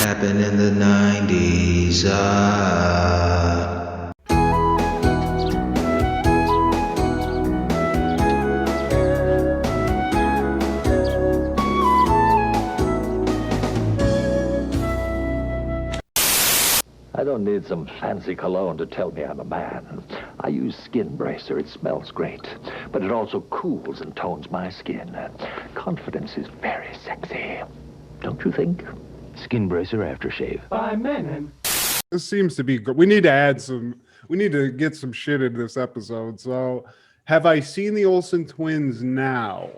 Happened in the 90's. I don't need some fancy cologne to tell me I'm a man. I use Skin Bracer. It smells great, but it also cools and tones my skin. Confidence is very sexy, don't you think? Skin Bracer Aftershave. By men. This seems to be good. We need to add some. We need to get some shit in this episode. So, have I seen the Olsen Twins now?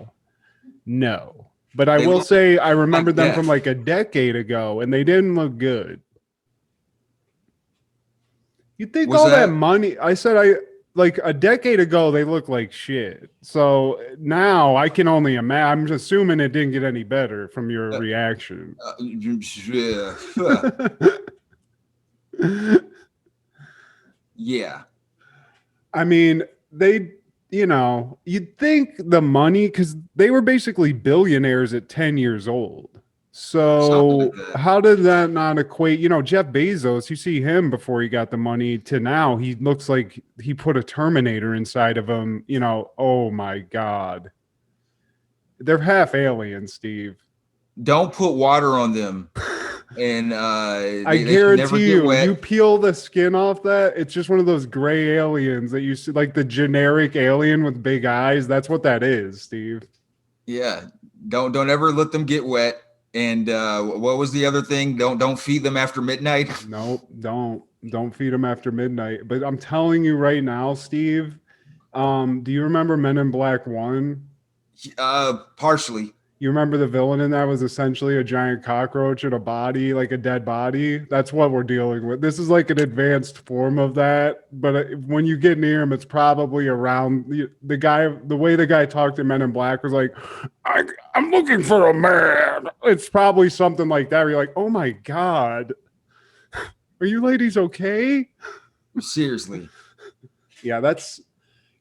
No, but I will say I remember them from like a decade ago, and they didn't look good. You think all that money? I said like a decade ago they looked like shit. So now I can only imagine. I'm assuming it didn't get any better from your reaction. Yeah. I mean, you'd think the money, because they were basically billionaires at 10 years old. So how did that not equate? Jeff Bezos, you see him before he got the money to now, he looks like he put a Terminator inside of him. Oh my God. They're half aliens, Steve. Don't put water on them. And I guarantee you peel the skin off that, it's just one of those gray aliens that you see, like the generic alien with big eyes. That's what that is, Steve. Yeah. Don't ever let them get wet. And what was the other thing? Don't feed them after midnight. No, don't feed them after midnight. But I'm telling you right now, Steve, do you remember Men in Black 1? Partially. You remember the villain in that was essentially a giant cockroach in a body, like a dead body? That's what we're dealing with. This is like an advanced form of that. But when you get near him, it's probably around the guy. The way the guy talked to Men in Black was like, I'm looking for a man. It's probably something like that. Where you're like, oh my God, are you ladies okay? Seriously. Yeah, that's,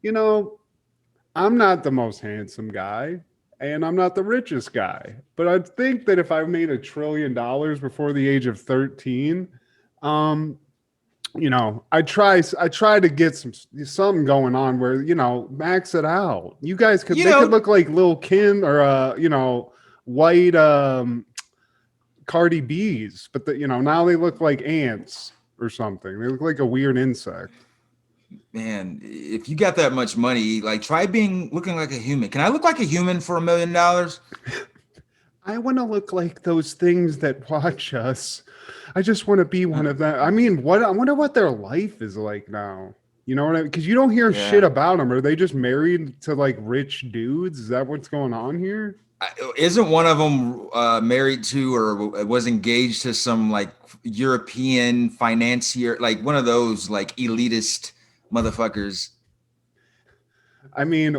I'm not the most handsome guy. And I'm not the richest guy, but I think that if I made $1 trillion before the age of 13, I try to get something going on where, max it out. You guys could could look like Lil Kim or white Cardi B's, but now they look like ants or something. They look like a weird insect. Man, if you got that much money, like try looking like a human. Can I look like a human for $1 million? I want to look like those things that watch us. I just want to be one of them. I mean, I wonder what their life is like now. You know what I mean? Because you don't hear shit about them. Are they just married to like rich dudes? Is that what's going on here? Isn't one of them married to or was engaged to some like European financier, like one of those like elitist motherfuckers? I mean,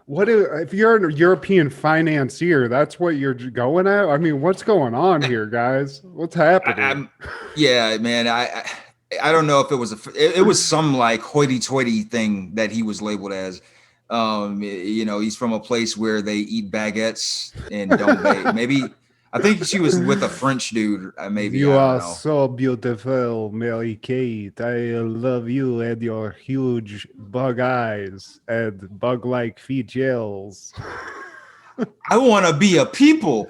if you're a European financier, that's what you're going at? I mean, what's going on here, guys? What's happening? Yeah, man. I don't know if it was it was some like hoity-toity thing that he was labeled as. He's from a place where they eat baguettes and don't bake. Maybe I think she was with a French dude. Maybe you are so beautiful, Mary Kate. I love you and your huge bug eyes and bug-like feet gels. I want to be a people.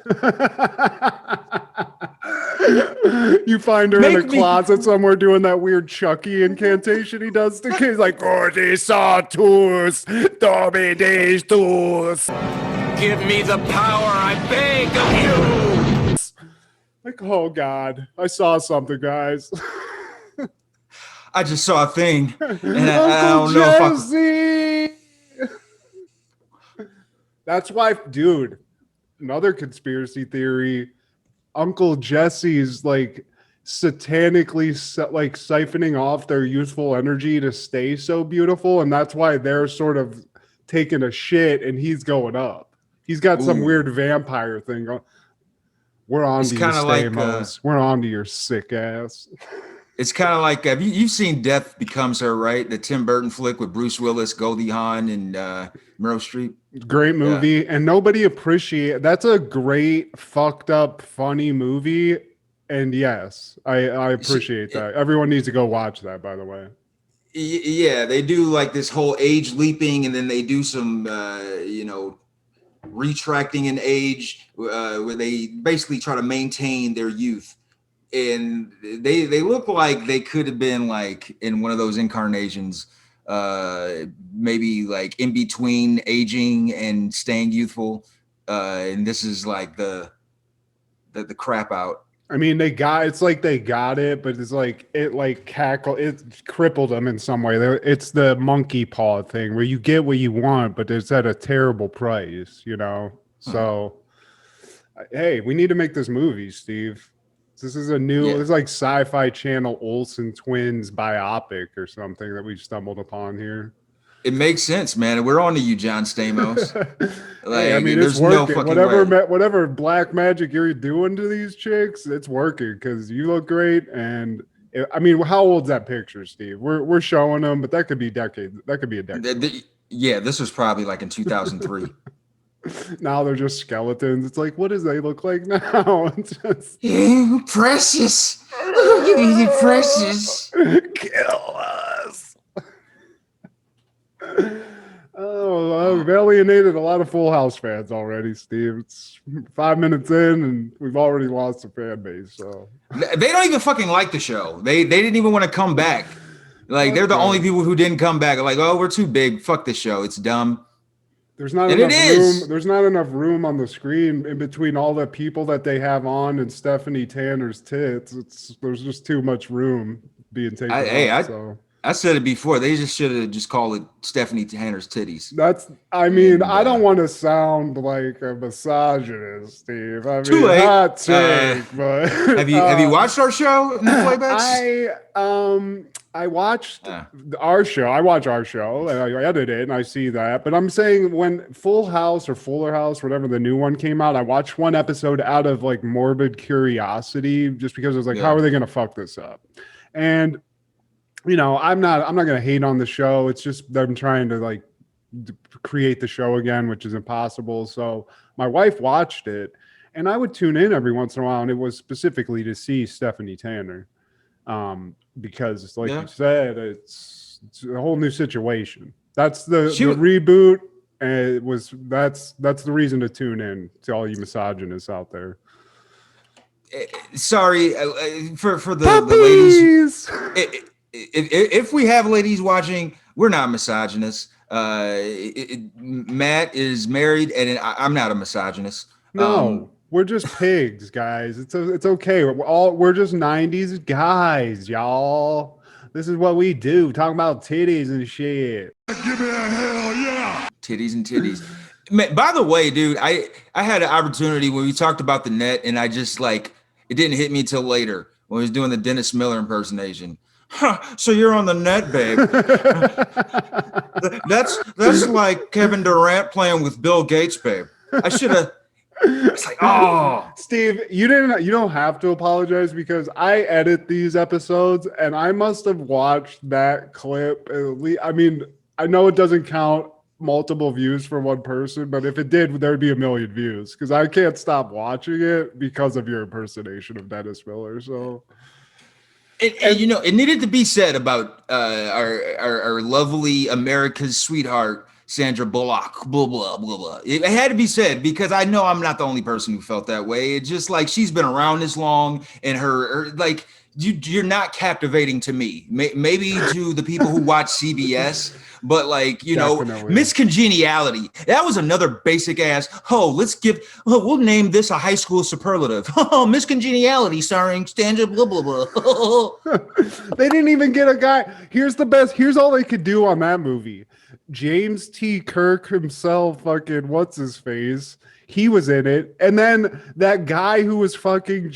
You find her in a closet somewhere doing that weird Chucky incantation he does to kids, like Satus, Dominis tus. Give me the power, I beg of you. Like, oh God, I saw something, guys. I just saw a thing, and I don't know if That's why, dude. Another conspiracy theory. Uncle Jesse's like satanically like siphoning off their youthful energy to stay so beautiful, and that's why they're sort of taking a shit and he's going up. He's got some weird vampire thing going. We're on to you, Stamos. We're on to your sick ass. It's kind of like you've seen Death Becomes Her, right? The Tim Burton flick with Bruce Willis, Goldie Hawn, and Meryl Streep. Great movie, and nobody appreciates. That's a great, fucked up, funny movie, And yes, I appreciate that. Everyone needs to go watch that, by the way. Yeah, they do like this whole age leaping, and then they do some, retracting in age, where they basically try to maintain their youth. And they look like they could have been like in one of those incarnations, maybe like in between aging and staying youthful. And this is like the crap out. I mean, it's like they got it, but it's like it crippled them in some way. It's the monkey paw thing where you get what you want, but it's at a terrible price, you know? So, hey, we need to make this movie, Steve. This is it's like Sci-Fi Channel Olsen Twins biopic or something that we stumbled upon here. It makes sense, man. We're on to you, John Stamos. Hey, I mean, it's working. Whatever black magic you're doing to these chicks, it's working because you look great. And I mean, how old's that picture, Steve? We're showing them, but that could be a decade. Yeah, this was probably like in 2003. Now they're just skeletons. It's like, what does they look like now? Precious. You precious. Kill us. Oh, I've alienated a lot of Full House fans already, Steve. It's 5 minutes in, and we've already lost a fan base. So they don't even fucking like the show. They didn't even want to come back. Like they're the only people who didn't come back. Like, oh, we're too big. Fuck the show. It's dumb. There's not enough room. There's not enough room on the screen in between all the people that they have on and Stephanie Tanner's tits. There's just too much room being taken. I said it before. They just should have just called it Stephanie Tanner's titties. I don't want to sound like a misogynist, Steve. I mean, too late. Hot take, but have you watched our show in the playbacks? I watched our show. I watch our show. And I edit it, and I see that. But I'm saying when Full House or Fuller House, whatever the new one came out, I watched one episode out of like morbid curiosity, just because I was like, how are they going to fuck this up? And you know, I'm not going to hate on the show. It's just them trying to like create the show again, which is impossible. So my wife watched it, and I would tune in every once in a while, and it was specifically to see Stephanie Tanner. Because like you said, it's a whole new situation. That's the reboot, and that's the reason to tune in to all you misogynists out there. Sorry for the ladies. If we have ladies watching, we're not misogynists. Matt is married, and I'm not a misogynist. No. We're just pigs, guys. It's okay. We're just 90s guys, y'all. This is what we do. Talking about titties and shit. Give me a hell yeah. Titties and titties. By the way, dude, I had an opportunity when we talked about the net, and I just like it didn't hit me till later when I was doing the Dennis Miller impersonation. So you're on the net, babe. That's like Kevin Durant playing with Bill Gates, babe. I should have. It's like, oh, Steve, you don't have to apologize because I edit these episodes and I must have watched that clip. I mean, I know it doesn't count multiple views for one person, but if it did, there'd be 1 million views because I can't stop watching it because of your impersonation of Dennis Miller. So, and you know, it needed to be said about our lovely America's sweetheart, Sandra Bullock, blah, blah, blah, blah. It had to be said because I know I'm not the only person who felt that way. It's just like she's been around this long and her like, you're not captivating to me. Maybe to the people who watch CBS, but like, you know, Miss Congeniality. That was another basic ass. We'll name this a high school superlative. Oh, Miss Congeniality starring Sandra blah, blah, blah. They didn't even get a guy. Here's all they could do on that movie. James T. Kirk himself, fucking what's his face? He was in it, and then that guy who was fucking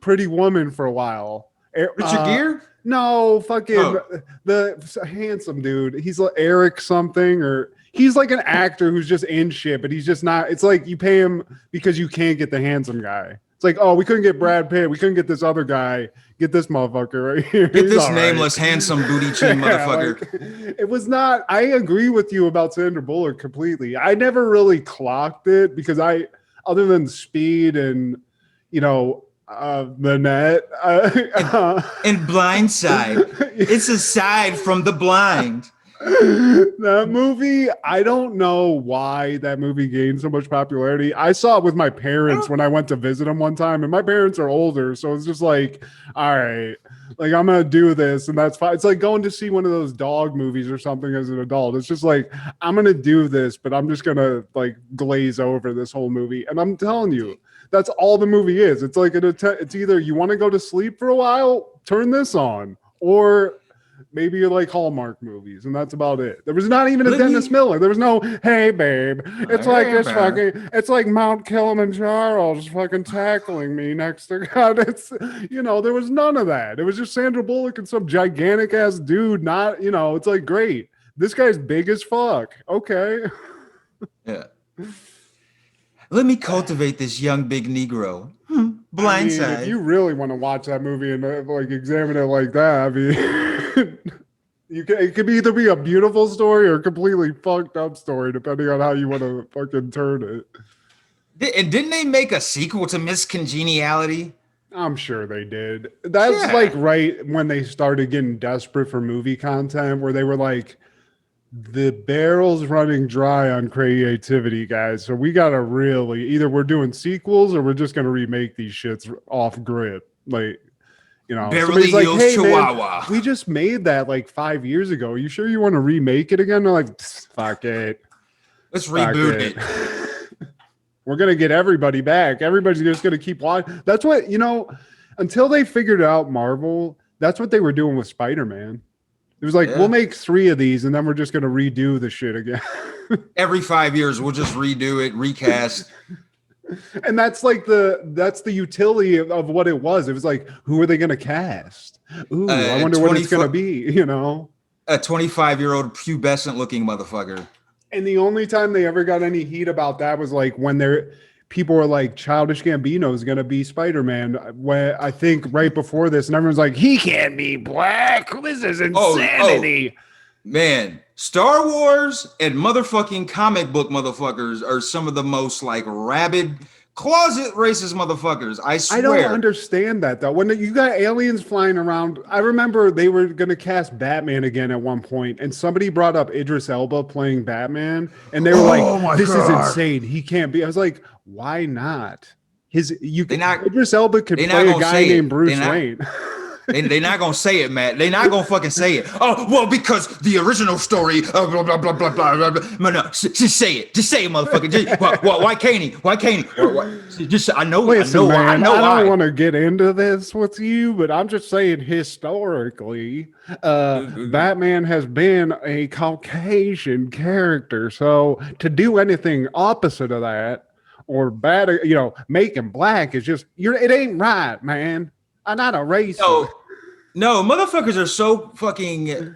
Pretty Woman for a while. Richard Gere? No, fucking the handsome dude. He's like Eric something, or he's like an actor who's just in shit, but he's just not. It's like you pay him because you can't get the handsome guy. It's like, oh, we couldn't get Brad Pitt. We couldn't get this other guy. Get this motherfucker right here. Get this nameless, handsome, booty chin motherfucker. Like, it was not. I agree with you about Sandra Bullock completely. I never really clocked it because other than Speed and, you know, The net. And Blindside. It's a side from the blind. That movie, I don't know why that movie gained so much popularity. I saw it with my parents when I went to visit them one time, and my parents are older, so it's just like, all right, like I'm gonna do this, and that's fine. It's like going to see one of those dog movies or something as an adult. It's just like, I'm gonna do this, but I'm just gonna like glaze over this whole movie. And I'm telling you, that's all the movie is. It's like it's either you want to go to sleep for a while, turn this on, or maybe you like Hallmark movies, and that's about it. There was not even a Dennis Miller. There was no, hey babe, it's like this fucking, it's like Mount Kilimanjaro just fucking tackling me next to God. It's, you know, there was none of that. It was just Sandra Bullock and some gigantic ass dude. Not, you know, it's like, great, this guy's big as fuck. Okay. Yeah. Let me cultivate this young big Negro. Blindside. I mean, if you really want to watch that movie and like examine it like that, I mean, it could either be a beautiful story or a completely fucked up story, depending on how you want to fucking turn it. And didn't they make a sequel to Miss Congeniality? I'm sure they did. That's like right when they started getting desperate for movie content, where they were like, the barrel's running dry on creativity, guys. So we gotta really, either we're doing sequels or we're just gonna remake these shits off grid. Like, you know, Beverly like, Hills hey, Chihuahua. Man, we just made that like 5 years ago. Are you sure you want to remake it again? They're like, fuck it. Let's reboot it. We're gonna get everybody back. Everybody's just gonna keep watching. That's what, you know, until they figured out Marvel, that's what they were doing with Spider-Man. It was like, we'll make 3 of these and then we're just going to redo the shit again. Every 5 years, we'll just redo it, recast. And that's like that's the utility of what it was. It was like, who are they going to cast? Ooh, I wonder what it's going to be, you know? A 25-year-old pubescent looking motherfucker. And the only time they ever got any heat about that was like when people were like, Childish Gambino is going to be Spider-Man. When I think right before this, and everyone's like, he can't be black. This is insanity. Man, Star Wars and motherfucking comic book motherfuckers are some of the most like rabid, closet racist motherfuckers. I swear. I don't understand that though. When you got aliens flying around, I remember they were going to cast Batman again at one point, and somebody brought up Idris Elba playing Batman, and they were like, "This is insane. He can't be." I was like, "Why not?" Idris Elba could play a guy named Bruce Wayne. They're not gonna say it, Matt. They're not gonna fucking say it. Oh well, because the original story. Blah blah blah blah blah blah. No, just say it. Just say it, motherfucker. Why can't he? Why can't he? Just I know. Listen, I don't want to get into this with you, but I'm just saying historically, Batman has been a Caucasian character. So to do anything opposite of that or bad, you know, make him black is just it ain't right, man. I'm not a racist. No, motherfuckers are so fucking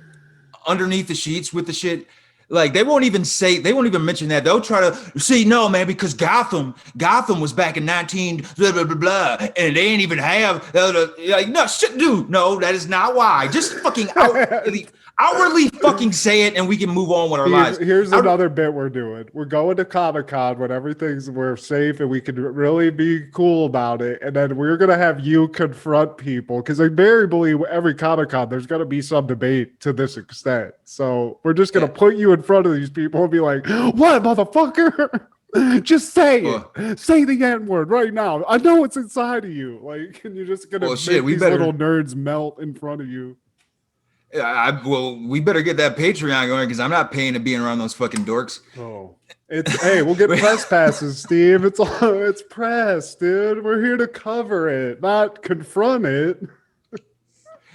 underneath the sheets with the shit. Like they won't even mention that. They'll try to see, no, man, because Gotham was back in 19 blah blah blah blah, and they ain't even have like no shit, dude. No, that is not why. Just fucking outwardly fucking say it, and we can move on with our lives. Here's another bit we're doing. We're going to Comic-Con when we're safe and we can really be cool about it, and then we're gonna have you confront people because invariably every Comic-Con there's gonna be some debate to this extent. So we're just gonna put you in front of these people and be like, "What, motherfucker? Just say it. Say the N-word right now. I know it's inside of you. Like, and you're just gonna make these little nerds melt in front of you." We better get that Patreon going because I'm not paying to be around those fucking dorks. Oh, hey, we'll get press passes, Steve. It's press, dude. We're here to cover it, not confront it.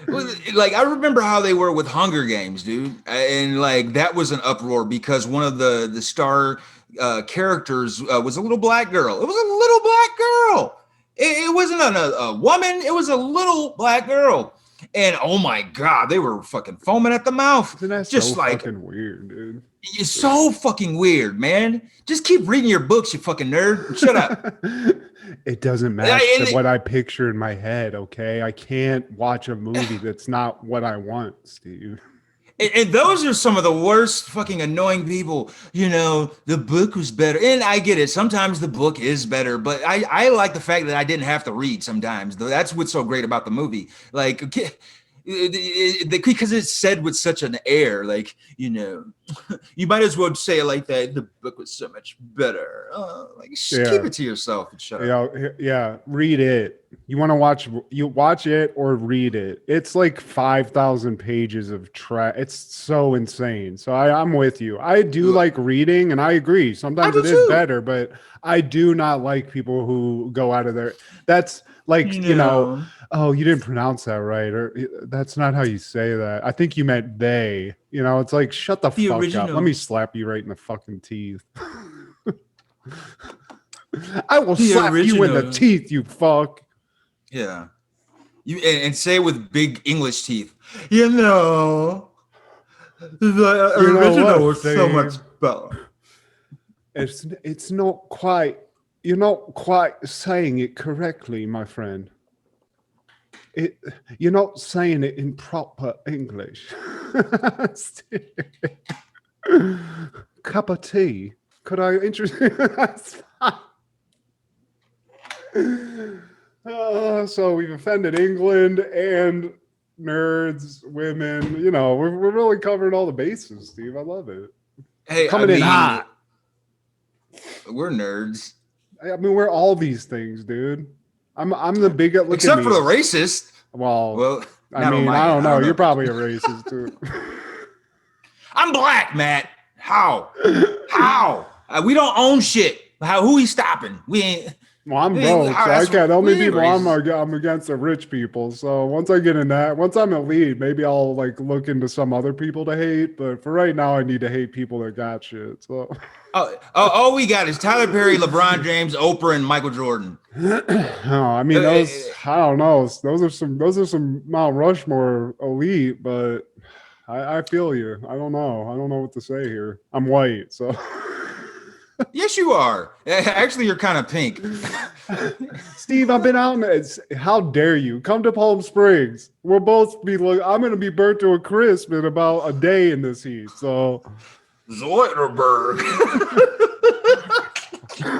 Like I remember how they were with Hunger Games, dude, and like that was an uproar because one of the star characters was a little black girl. It was a little black girl. It wasn't a woman. It was a little black girl. And oh my God, they were fucking foaming at the mouth. That's just so like fucking weird, dude. It's so fucking weird, man. Just keep reading your books, you fucking nerd. Shut up. It doesn't match what I picture in my head, okay? I can't watch a movie that's not what I want, Steve. And those are some of the worst fucking annoying people. You know, the book was better. And I get it. Sometimes the book is better, but I like the fact that I didn't have to read sometimes. That's what's so great about the movie. Like, because it's said with such an air, like, you know, you might as well say it like that. The book was so much better. Keep it to yourself and shut up. Yeah, read it. You want to watch it or read it. It's like 5,000 pages of it's so insane. So I'm with you. I do like reading, and I agree. Sometimes it is better, but I do not like people who go out of their. That's like, you know, oh, you didn't pronounce that right, or that's not how you say that. I think you meant they. You know, it's like, shut the fuck up. Let me slap you right in the fucking teeth. I will slap you in the teeth, you fuck. Yeah. You and say it with big English teeth. You know, the original was so much better. It's not quite. You're not quite saying it correctly, my friend. You're not saying it in proper English. Cup of tea. Could I introduce? So we've offended England and nerds, women. You know, we're really covering all the bases, Steve. I love it. Hey, coming in hot. We're nerds. I mean, we're all these things, dude. I'm the biggest. Except for the racist. Well, I mean, I don't know. You're probably a racist too. I'm black, Matt. How? We don't own shit. Who we stopping? We ain't. Well, I'm broke, so I can't. The only people I'm against are rich people. So once I get in that, once I'm elite, maybe I'll like look into some other people to hate. But for right now, I need to hate people that got shit. So all we got is Tyler Perry, LeBron James, Oprah, and Michael Jordan. I mean, those. I don't know. Those are some Mount Rushmore elite, but I feel you. I don't know. I don't know what to say here. I'm white, so. Yes, you are. Actually, you're kind of pink. Steve, I've been out. How dare you come to Palm Springs? We'll both be. I'm going to be burnt to a crisp in about a day in this heat. So, Zoiderberg.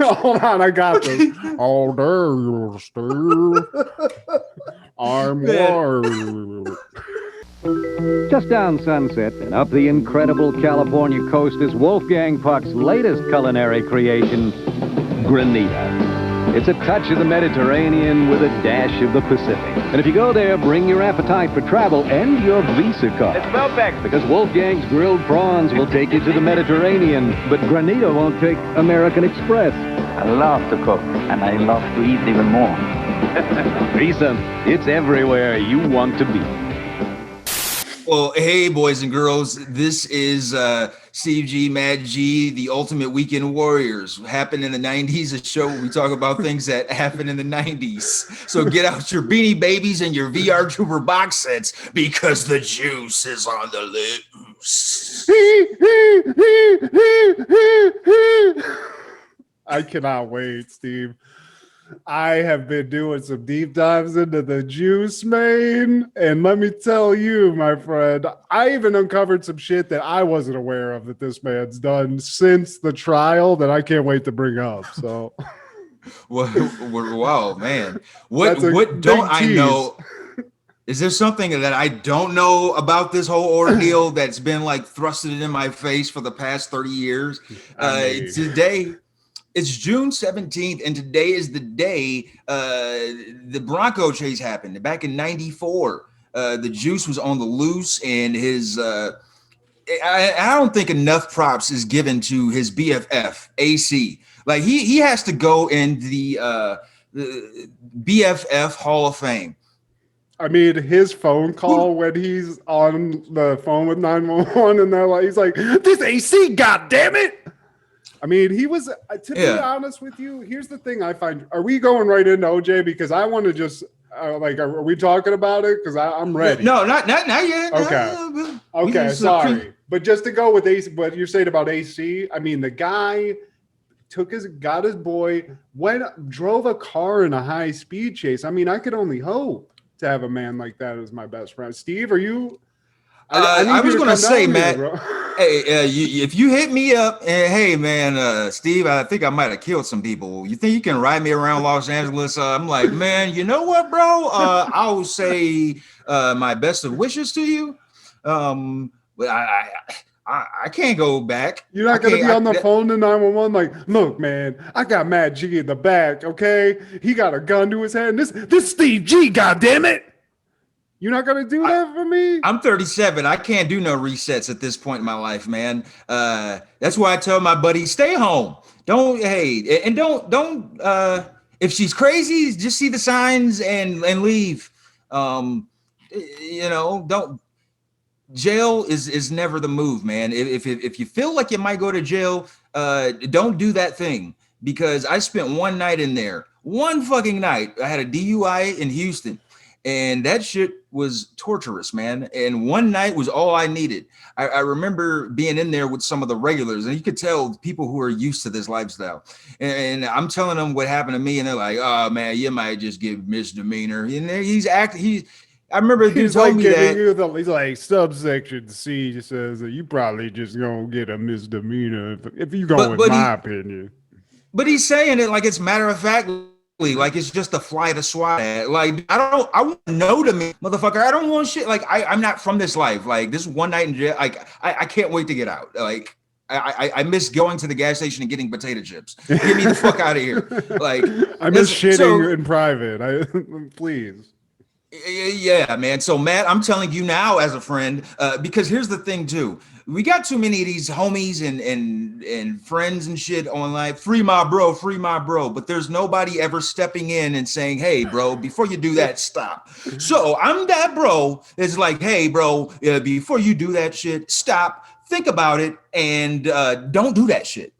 Hold on, I got this. How dare you, Steve? I'm worried. Just down Sunset and up the incredible California coast is Wolfgang Puck's latest culinary creation, Granita. It's a touch of the Mediterranean with a dash of the Pacific. And if you go there, bring your appetite for travel and your Visa card. It's perfect. Because Wolfgang's grilled prawns will take you to the Mediterranean, but Granita won't take American Express. I love to cook, and I love to eat even more. Driessen, it's everywhere you want to be. Well, hey, boys and girls, this is Steve G, Mad G, the Ultimate Weekend Warriors. Happened in the 90s, a show where we talk about things that happened in the 90s. So get out your Beanie Babies and your VR Trooper box sets because the juice is on the loose. I cannot wait, Steve. I have been doing some deep dives into the juice, man. And let me tell you, my friend, I even uncovered some shit that I wasn't aware of that this man's done since the trial that I can't wait to bring up. So, wow, man. What don't I know? Is there something that I don't know about this whole ordeal that's been like thrusted in my face for the past 30 years? Today, it's June 17th, and today is the day the Bronco chase happened. Back in 94, the juice was on the loose, and his I don't think enough props is given to his BFF, AC. Like, he has to go in the BFF Hall of Fame. I mean, his phone call when he's on the phone with 911, and they're like, he's like, "This AC, goddammit!" I mean, he was, to be honest with you, here's the thing I find. Are we going right into OJ? Because I want to just, are we talking about it? Because I'm ready. No, not yet. Okay. Okay, sorry. But just to go with AC, what you're saying about AC, I mean, the guy got his boy, drove a car in a high speed chase. I mean, I could only hope to have a man like that as my best friend. Steve, are you? I was gonna say, Matt. Bro. Hey, if you hit me up, and hey, man, Steve, I think I might have killed some people. You think you can ride me around Los Angeles? I'm like, man, you know what, bro? I'll say my best of wishes to you. But I can't go back. You're not going to be on the phone to 911 like, look, man, I got Matt G in the back, okay? He got a gun to his head. And this Steve G, goddammit. You're not going to do that for me? I'm 37. I can't do no resets at this point in my life, man. That's why I tell my buddy, stay home. Don't if she's crazy, just see the signs and leave. Don't jail is never the move, man. If you feel like you might go to jail, don't do that thing, because I spent one night in there, one fucking night. I had a DUI in Houston, and that shit was torturous, man. And one night was all I needed. I remember being in there with some of the regulars, and you could tell people who are used to this lifestyle. And I'm telling them what happened to me, and they're like, "Oh man, you might just get misdemeanor." And I remember he told me that he's like, subsection C says that you probably just gonna get a misdemeanor if you go with my opinion. But he's saying it like it's matter of fact, like it's just a fly to swat at. Like I want know to me, motherfucker. I don't want shit. Like I'm not from this life. Like this one night in jail. Like I can't wait to get out. Like I miss going to the gas station and getting potato chips. Get me the fuck out of here. Like I miss shitting in private. Please. Yeah, man. So Matt, I'm telling you now as a friend, because here's the thing too. We got too many of these homies and friends and shit online. Free my bro. But there's nobody ever stepping in and saying, hey, bro, before you do that, stop. So I'm that bro. It's like, hey, bro, before you do that shit, stop, think about it, and don't do that shit.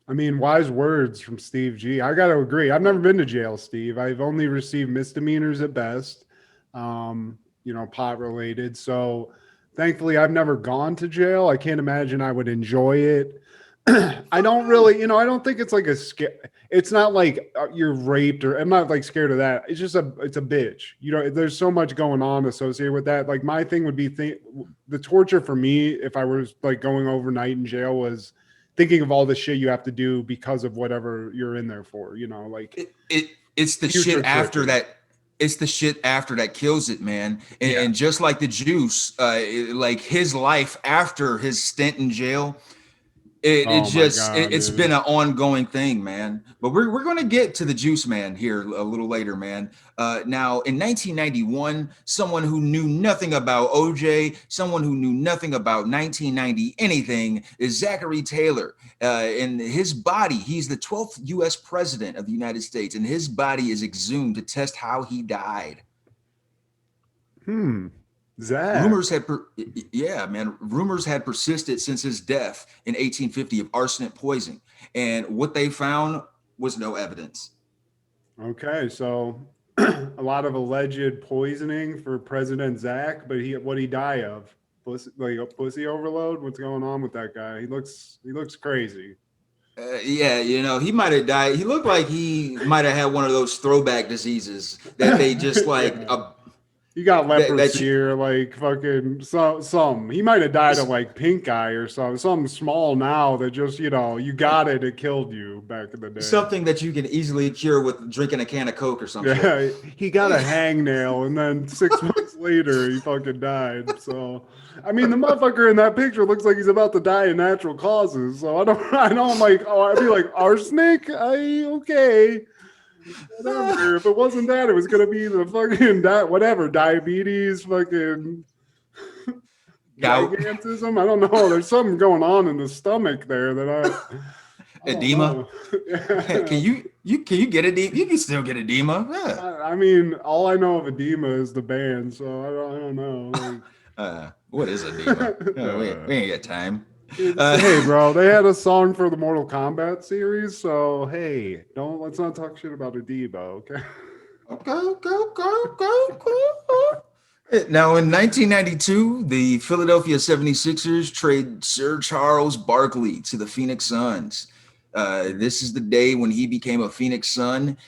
I mean, wise words from Steve G. I got to agree. I've never been to jail, Steve. I've only received misdemeanors at best, pot related. So thankfully, I've never gone to jail. I can't imagine I would enjoy it. I don't really, I don't think it's like it's not like you're raped, or I'm not like scared of that. It's just it's a bitch. There's so much going on associated with that. Like my thing would be the torture for me, if I was like going overnight in jail, was thinking of all the shit you have to do because of whatever you're in there for, like it's the shit after that. It's the shit after that kills it, man. And just like the Juice, like his life after his stint in jail, it's been an ongoing thing, man. But we're going to get to the Juice Man here a little later, man. Now, in 1991, someone who knew nothing about OJ, someone who knew nothing about 1990 anything, is Zachary Taylor. In his body, he's the 12th U.S. president of the United States, and his body is exhumed to test how he died. Zach. Rumors had persisted since his death in 1850 of arsenic poisoning, and what they found was no evidence. Okay, so a lot of alleged poisoning for President Zach, but what'd he die of? Pussy overload? What's going on with that guy? He looks crazy. He might have died. He looked like he might have had one of those throwback diseases that they just like. He got leprosy or like fucking some. He might have died of like pink eye or something small now that just, you got it. It killed you back in the day. Something that you can easily cure with drinking a can of Coke or something. Yeah, he got a hangnail and then 6 months later he fucking died. So, I mean, the motherfucker in that picture looks like he's about to die of natural causes. So I'm like, I'd be like, arsenic? Okay. Whatever. If it wasn't that, it was gonna be the fucking diabetes, fucking gigantism. I don't know. There's something going on in the stomach there that I edema. Can you get edema? You can still get edema. Yeah. I mean, all I know of edema is the band, so I don't know. Like, what is edema? We ain't got time. Hey, bro, they had a song for the Mortal Kombat series, so hey, let's not talk shit about Adiba, okay? Okay. Now, in 1992, the Philadelphia 76ers trade Sir Charles Barkley to the Phoenix Suns. This is the day when he became a Phoenix Sun.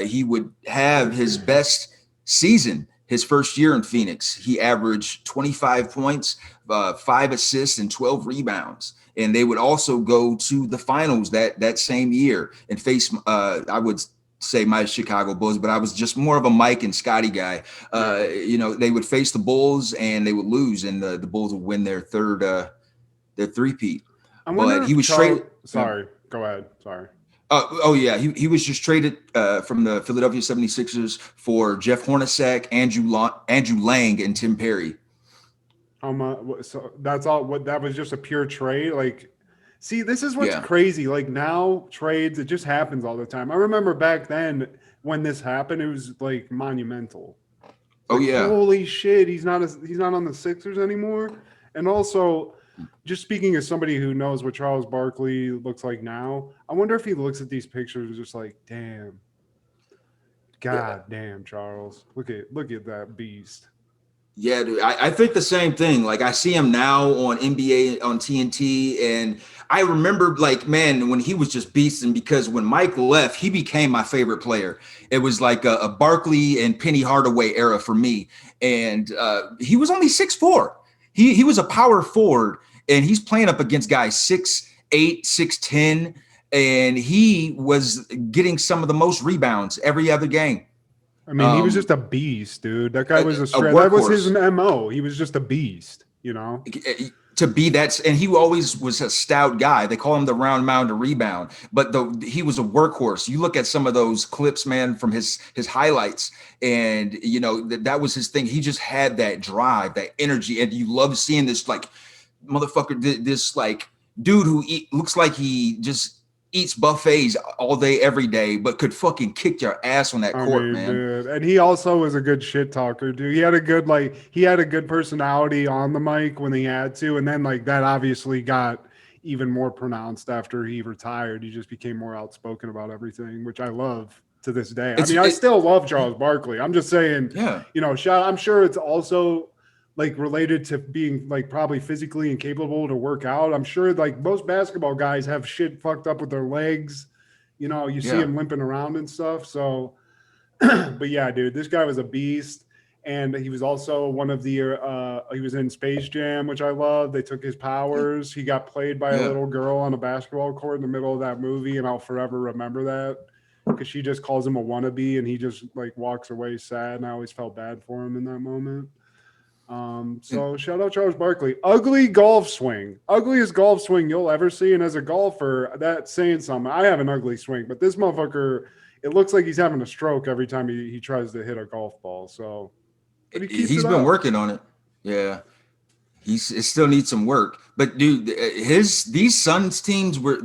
He would have his best season, his first year in Phoenix, he averaged 25 points, 5 assists, and 12 rebounds. And they would also go to the finals that same year and face, I would say, my Chicago Bulls, but I was just more of a Mike and Scotty guy. They would face the Bulls and they would lose, and the Bulls would win their three-peat. But he was traded. Sorry, go ahead. Sorry. He was just traded from the Philadelphia 76ers for Jeff Hornacek, Andrew Lang, and Tim Perry. So that's all. What, that was just a pure trade? Like, see, this is what's crazy. Like, now trades, it just happens all the time. I remember back then when this happened, it was like monumental. Holy shit, he's not on the Sixers anymore. And also, just speaking as somebody who knows what Charles Barkley looks like now, I wonder if he looks at these pictures and just like, damn, damn, Charles, look at that beast. Yeah, dude, I think the same thing. Like, I see him now on NBA, on TNT, and I remember, like, man, when he was just beasting, because when Mike left, he became my favorite player. It was like a Barkley and Penny Hardaway era for me, and he was only 6'4". He was a power forward, and he's playing up against guys 6'8", 6'10", and he was getting some of the most rebounds every other game. I mean, he was just a beast, dude. That guy was that was his MO. He was just a beast, you know. To be that, and he always was a stout guy. They call him the round mound to rebound, but he was a workhorse. You look at some of those clips, man, from his highlights, and you know that was his thing. He just had that drive, that energy, and you love seeing this like motherfucker, this like dude who looks like he just eats buffets all day, every day, but could fucking kick your ass on that court, man. Dude. And he also was a good shit talker, dude. He had a good personality on the mic when he had to, and then like that obviously got even more pronounced after he retired. He just became more outspoken about everything, which I love to this day. I still love Charles Barkley. I'm just saying, you know, I'm sure it's also like related to being like probably physically incapable to work out. I'm sure like most basketball guys have shit fucked up with their legs. You know, you see him limping around and stuff. So, but yeah, dude, this guy was a beast. And he was also one of the, he was in Space Jam, which I love. They took his powers. He got played by a little girl on a basketball court in the middle of that movie. And I'll forever remember that because she just calls him a wannabe and he just like walks away sad. And I always felt bad for him in that moment. So shout out Charles Barkley. Ugliest golf swing you'll ever see. And as a golfer, that's saying something. I have an ugly swing, but this motherfucker, it looks like he's having a stroke every time he tries to hit a golf ball. So he's been working on it. Yeah. It still needs some work, but dude, these Suns teams were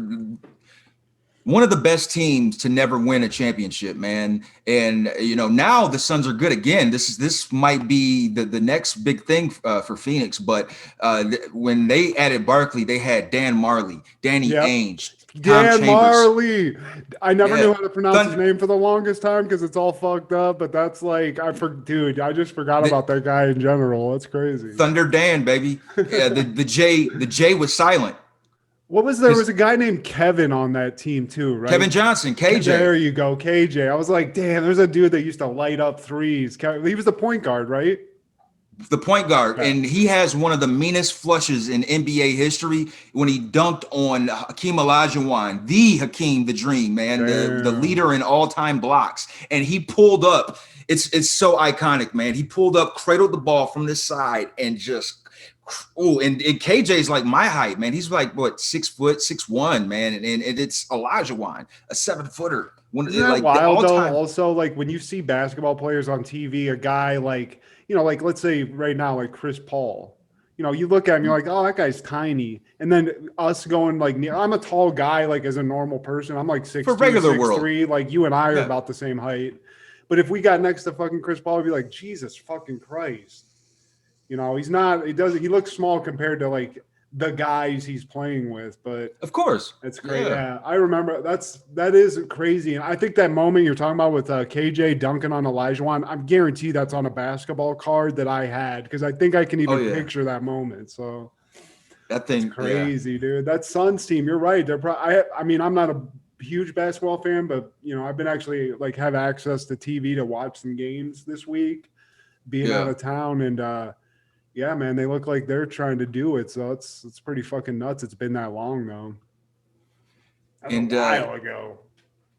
one of the best teams to never win a championship, man. And, you know, now the Suns are good again. This might be the next big thing for Phoenix. But when they added Barkley, they had Dan Marley, Danny Ainge, Dan Marley. I never knew how to pronounce his name for the longest time because it's all fucked up. But that's like, dude, I just forgot about that guy in general. That's crazy. Thunder Dan, baby. Yeah, the J was silent. What was there? Was a guy named Kevin on that team too, right? Kevin Johnson, KJ. There you go, KJ. I was like, damn, there's a dude that used to light up threes. He was the point guard, right? The point guard, and he has one of the meanest flushes in NBA history when he dunked on Hakeem Olajuwon, the Hakeem the Dream, man, the leader in all-time blocks, and he pulled up. It's so iconic, man. He pulled up, cradled the ball from this side, and just. Oh, and KJ's like my height, man. He's like what 6 foot, 6'1", man, and it's Olajuwon, a 7-footer. Isn't that like wild though? Also, like when you see basketball players on TV, a guy like like let's say right now, like Chris Paul. You know, you look at him, you're like, oh, that guy's tiny, and then us going like, I'm a tall guy, like as a normal person, I'm like 6'2", 6'3", like you and I are about the same height. But if we got next to fucking Chris Paul, we'd be like, Jesus fucking Christ. You know, he looks small compared to like the guys he's playing with, but of course it's crazy. Yeah, I remember that is crazy. And I think that moment you're talking about with KJ dunking on Olajuwon, I'm guaranteed that's on a basketball card that I had because I think I can even picture that moment. So that thing crazy, dude. That Suns team, you're right. They're I mean, I'm not a huge basketball fan, but I've been actually like have access to TV to watch some games this week. being out of town, and yeah, man, they look like they're trying to do it. So it's pretty fucking nuts. It's been that long though. That's a while ago.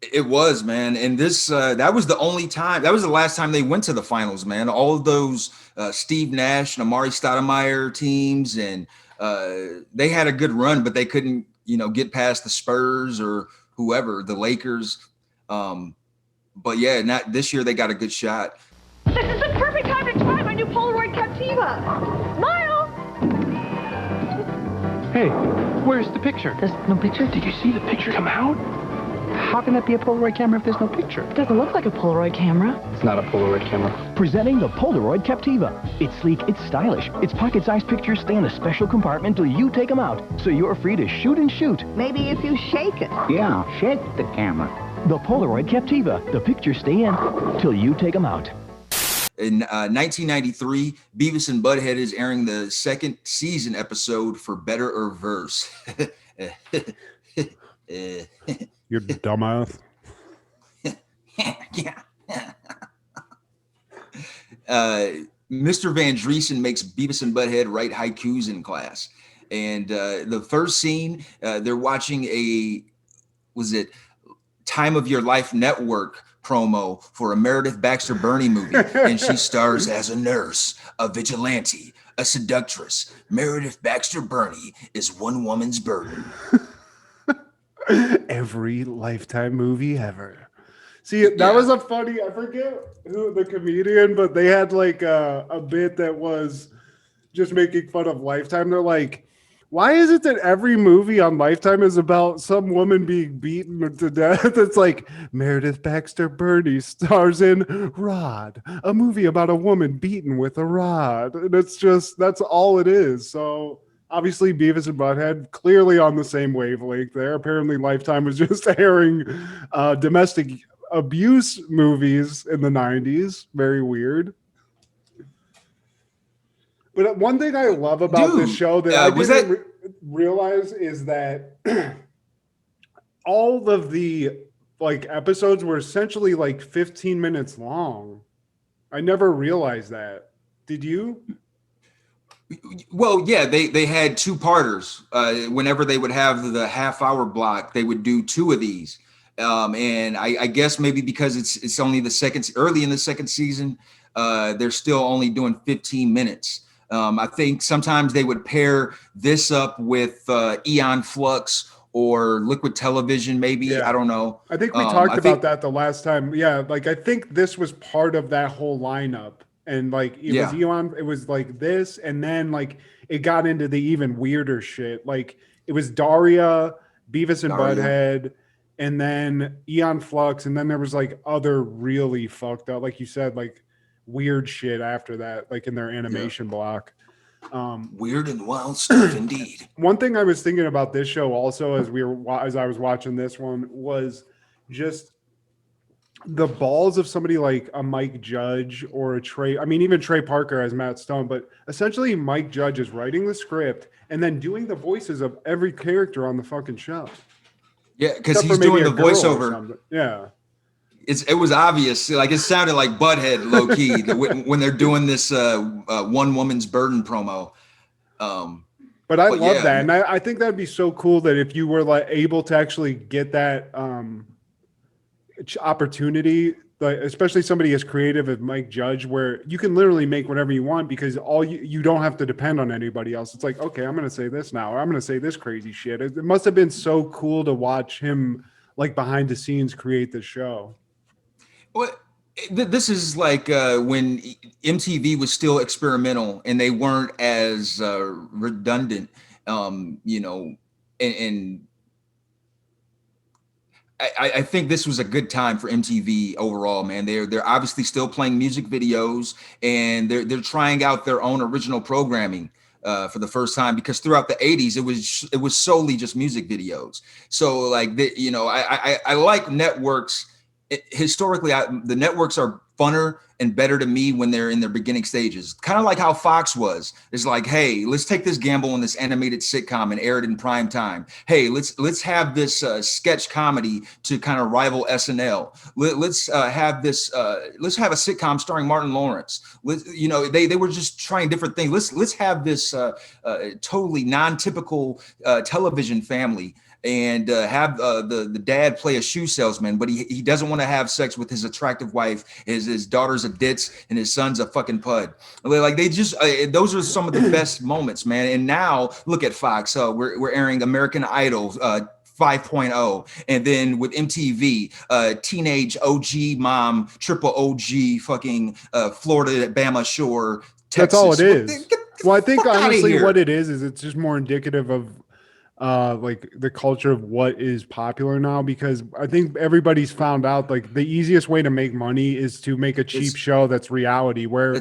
It was, man. And this, that was the only time, that was the last time they went to the finals, man. All of those Steve Nash and Amari Stoudemire teams, and they had a good run, but they couldn't, get past the Spurs or whoever, the Lakers. But yeah, not this year, they got a good shot. This is the perfect time to try my new Polaroid Captiva. Smile! Hey, where's the picture? There's no picture? Did you see the picture come out? How can that be a Polaroid camera if there's no picture? It doesn't look like a Polaroid camera. It's not a Polaroid camera. Presenting the Polaroid Captiva. It's sleek, it's stylish. Its pocket-sized pictures stay in a special compartment till you take them out, so you're free to shoot and shoot. Maybe if you shake it. Yeah, shake the camera. The Polaroid Captiva. The pictures stay in till you take them out. In 1993, Beavis and Butt-Head is airing the second season episode for Better or Verse. You're dumbass. Yeah. Mr. Van Driessen makes Beavis and Butt-Head write haikus in class. And the first scene, they're watching Time of Your Life Network promo for a Meredith Baxter Birney movie. And she stars as a nurse, a vigilante, a seductress. Meredith Baxter Birney is one woman's burden. Every Lifetime movie ever. See, that was a funny, I forget who the comedian, but they had like a bit that was just making fun of Lifetime. They're like, why is it that every movie on Lifetime is about some woman being beaten to death? It's like Meredith Baxter Birney stars in Rod, a movie about a woman beaten with a rod. And it's just, that's all it is. So obviously Beavis and Butt-Head clearly on the same wavelength there. Apparently Lifetime was just airing domestic abuse movies in the 90s. Very weird. But one thing I love about this show that I didn't realize is that all of the episodes were essentially 15 minutes long. I never realized that. Did you? Well, yeah, they had two-parters. Whenever they would have the half-hour block, they would do two of these. And I guess maybe because it's only early in the second season, they're still only doing 15 minutes. I think sometimes they would pair this up with Eon Flux or Liquid Television, maybe. Yeah. I don't know. I think we talked about that the last time. Yeah, I think this was part of that whole lineup. And was Eon, it was this, and then it got into the even weirder shit. It was Daria, Beavis and Butt-Head, and then Eon Flux, and then there was other really fucked up, like you said, weird shit after that, in their animation block. Weird and wild stuff indeed. One thing I was thinking about this show also as I was watching this one was just the balls of somebody like a Mike Judge or a Trey. I mean, even Trey Parker as Matt Stone, but essentially Mike Judge is writing the script and then doing the voices of every character on the fucking show. Yeah, because he's doing the voiceover. Yeah. It was obvious. It sounded like Butthead low key when they're doing this one woman's burden promo. But I love that. And I think that'd be so cool that if you were able to actually get that opportunity, especially somebody as creative as Mike Judge, where you can literally make whatever you want because you don't have to depend on anybody else. It's okay, I'm going to say this now, or I'm going to say this crazy shit. It must have been so cool to watch him behind the scenes create the show. Well, this is when MTV was still experimental and they weren't as redundant, and I think this was a good time for MTV overall, man. They're obviously still playing music videos and they're trying out their own original programming for the first time, because throughout the 80s it was solely just music videos. So I like networks. Historically, the networks are funner and better to me when they're in their beginning stages. Kind of like how Fox was. It's like, hey, let's take this gamble on this animated sitcom and air it in prime time. Hey, let's have this sketch comedy to kind of rival SNL. Let's have a sitcom starring Martin Lawrence. They were just trying different things. Let's have this totally non-typical television family. And have the dad play a shoe salesman, but he doesn't want to have sex with his attractive wife. His daughter's a ditz and his son's a fucking pud. Like they just those are some of the best moments, man. And now look at Fox. We're airing American Idol 5.0, and then with MTV, teenage OG mom, triple OG, fucking Florida, Bama Shore, Texas. That's all it is. Well, I think honestly, what it is it's just more indicative of like the culture of what is popular now, because I think everybody's found out like the easiest way to make money is to make a cheap show that's reality, where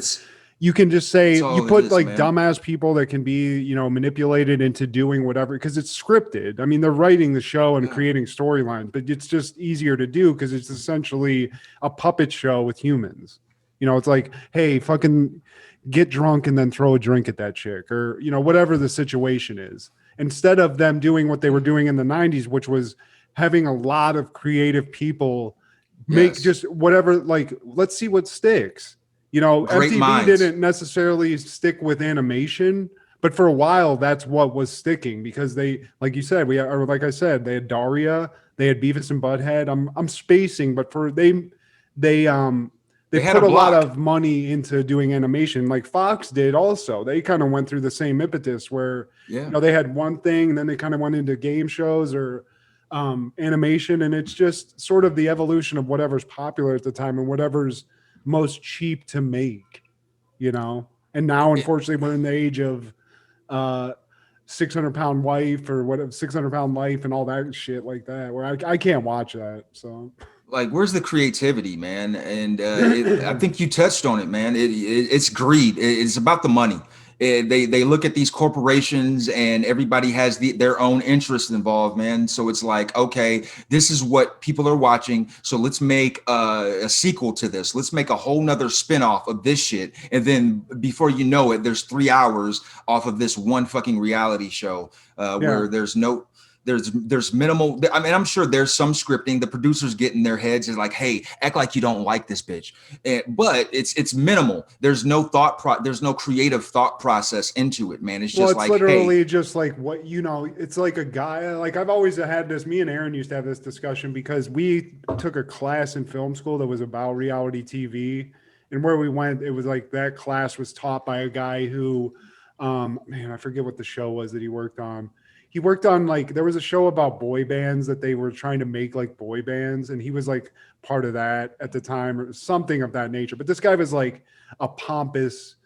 you can just say you put dumbass people that can be, manipulated into doing whatever, because it's scripted. I mean, they're writing the show and creating storylines, but it's just easier to do because it's essentially a puppet show with humans. It's like, hey, fucking get drunk and then throw a drink at that chick, or whatever the situation is. Instead of them doing what they were doing in the 90s, which was having a lot of creative people make just whatever, like, let's see what sticks. MTV didn't necessarily stick with animation, but for a while, that's what was sticking, because they, like you said, like I said, they had Daria, they had Beavis and Butt-Head. I'm spacing, but they put a lot of money into doing animation, like Fox did also. They kind of went through the same impetus where, they had one thing and then they kind of went into game shows or animation. And it's just sort of the evolution of whatever's popular at the time and whatever's most cheap to make, And now, unfortunately, we're in the age of 600-pound wife or whatever, 600-pound life and all that shit like that, where I can't watch that. So. Like, where's the creativity, man? And I think you touched on it, man. It's greed. It's about the money. They look at these corporations and everybody has their own interest involved, man. So it's like, okay, this is what people are watching. So let's make a sequel to this. Let's make a whole nother spinoff of this shit. And then before you know it, there's 3 hours off of this one fucking reality show where there's minimal. I mean, I'm sure there's some scripting. The producers get in their heads is like, hey, act like you don't like this bitch. But it's minimal. There's no there's no creative thought process into it, man. It's just like, literally just like what, it's like a guy, like I've always had this, me and Aaron used to have this discussion because we took a class in film school that was about reality TV. And where we went, it was like that class was taught by a guy who, I forget what the show was that he worked on. He worked on there was a show about boy bands that they were trying to make like boy bands. And he was like part of that at the time or something of that nature. But this guy was like a pompous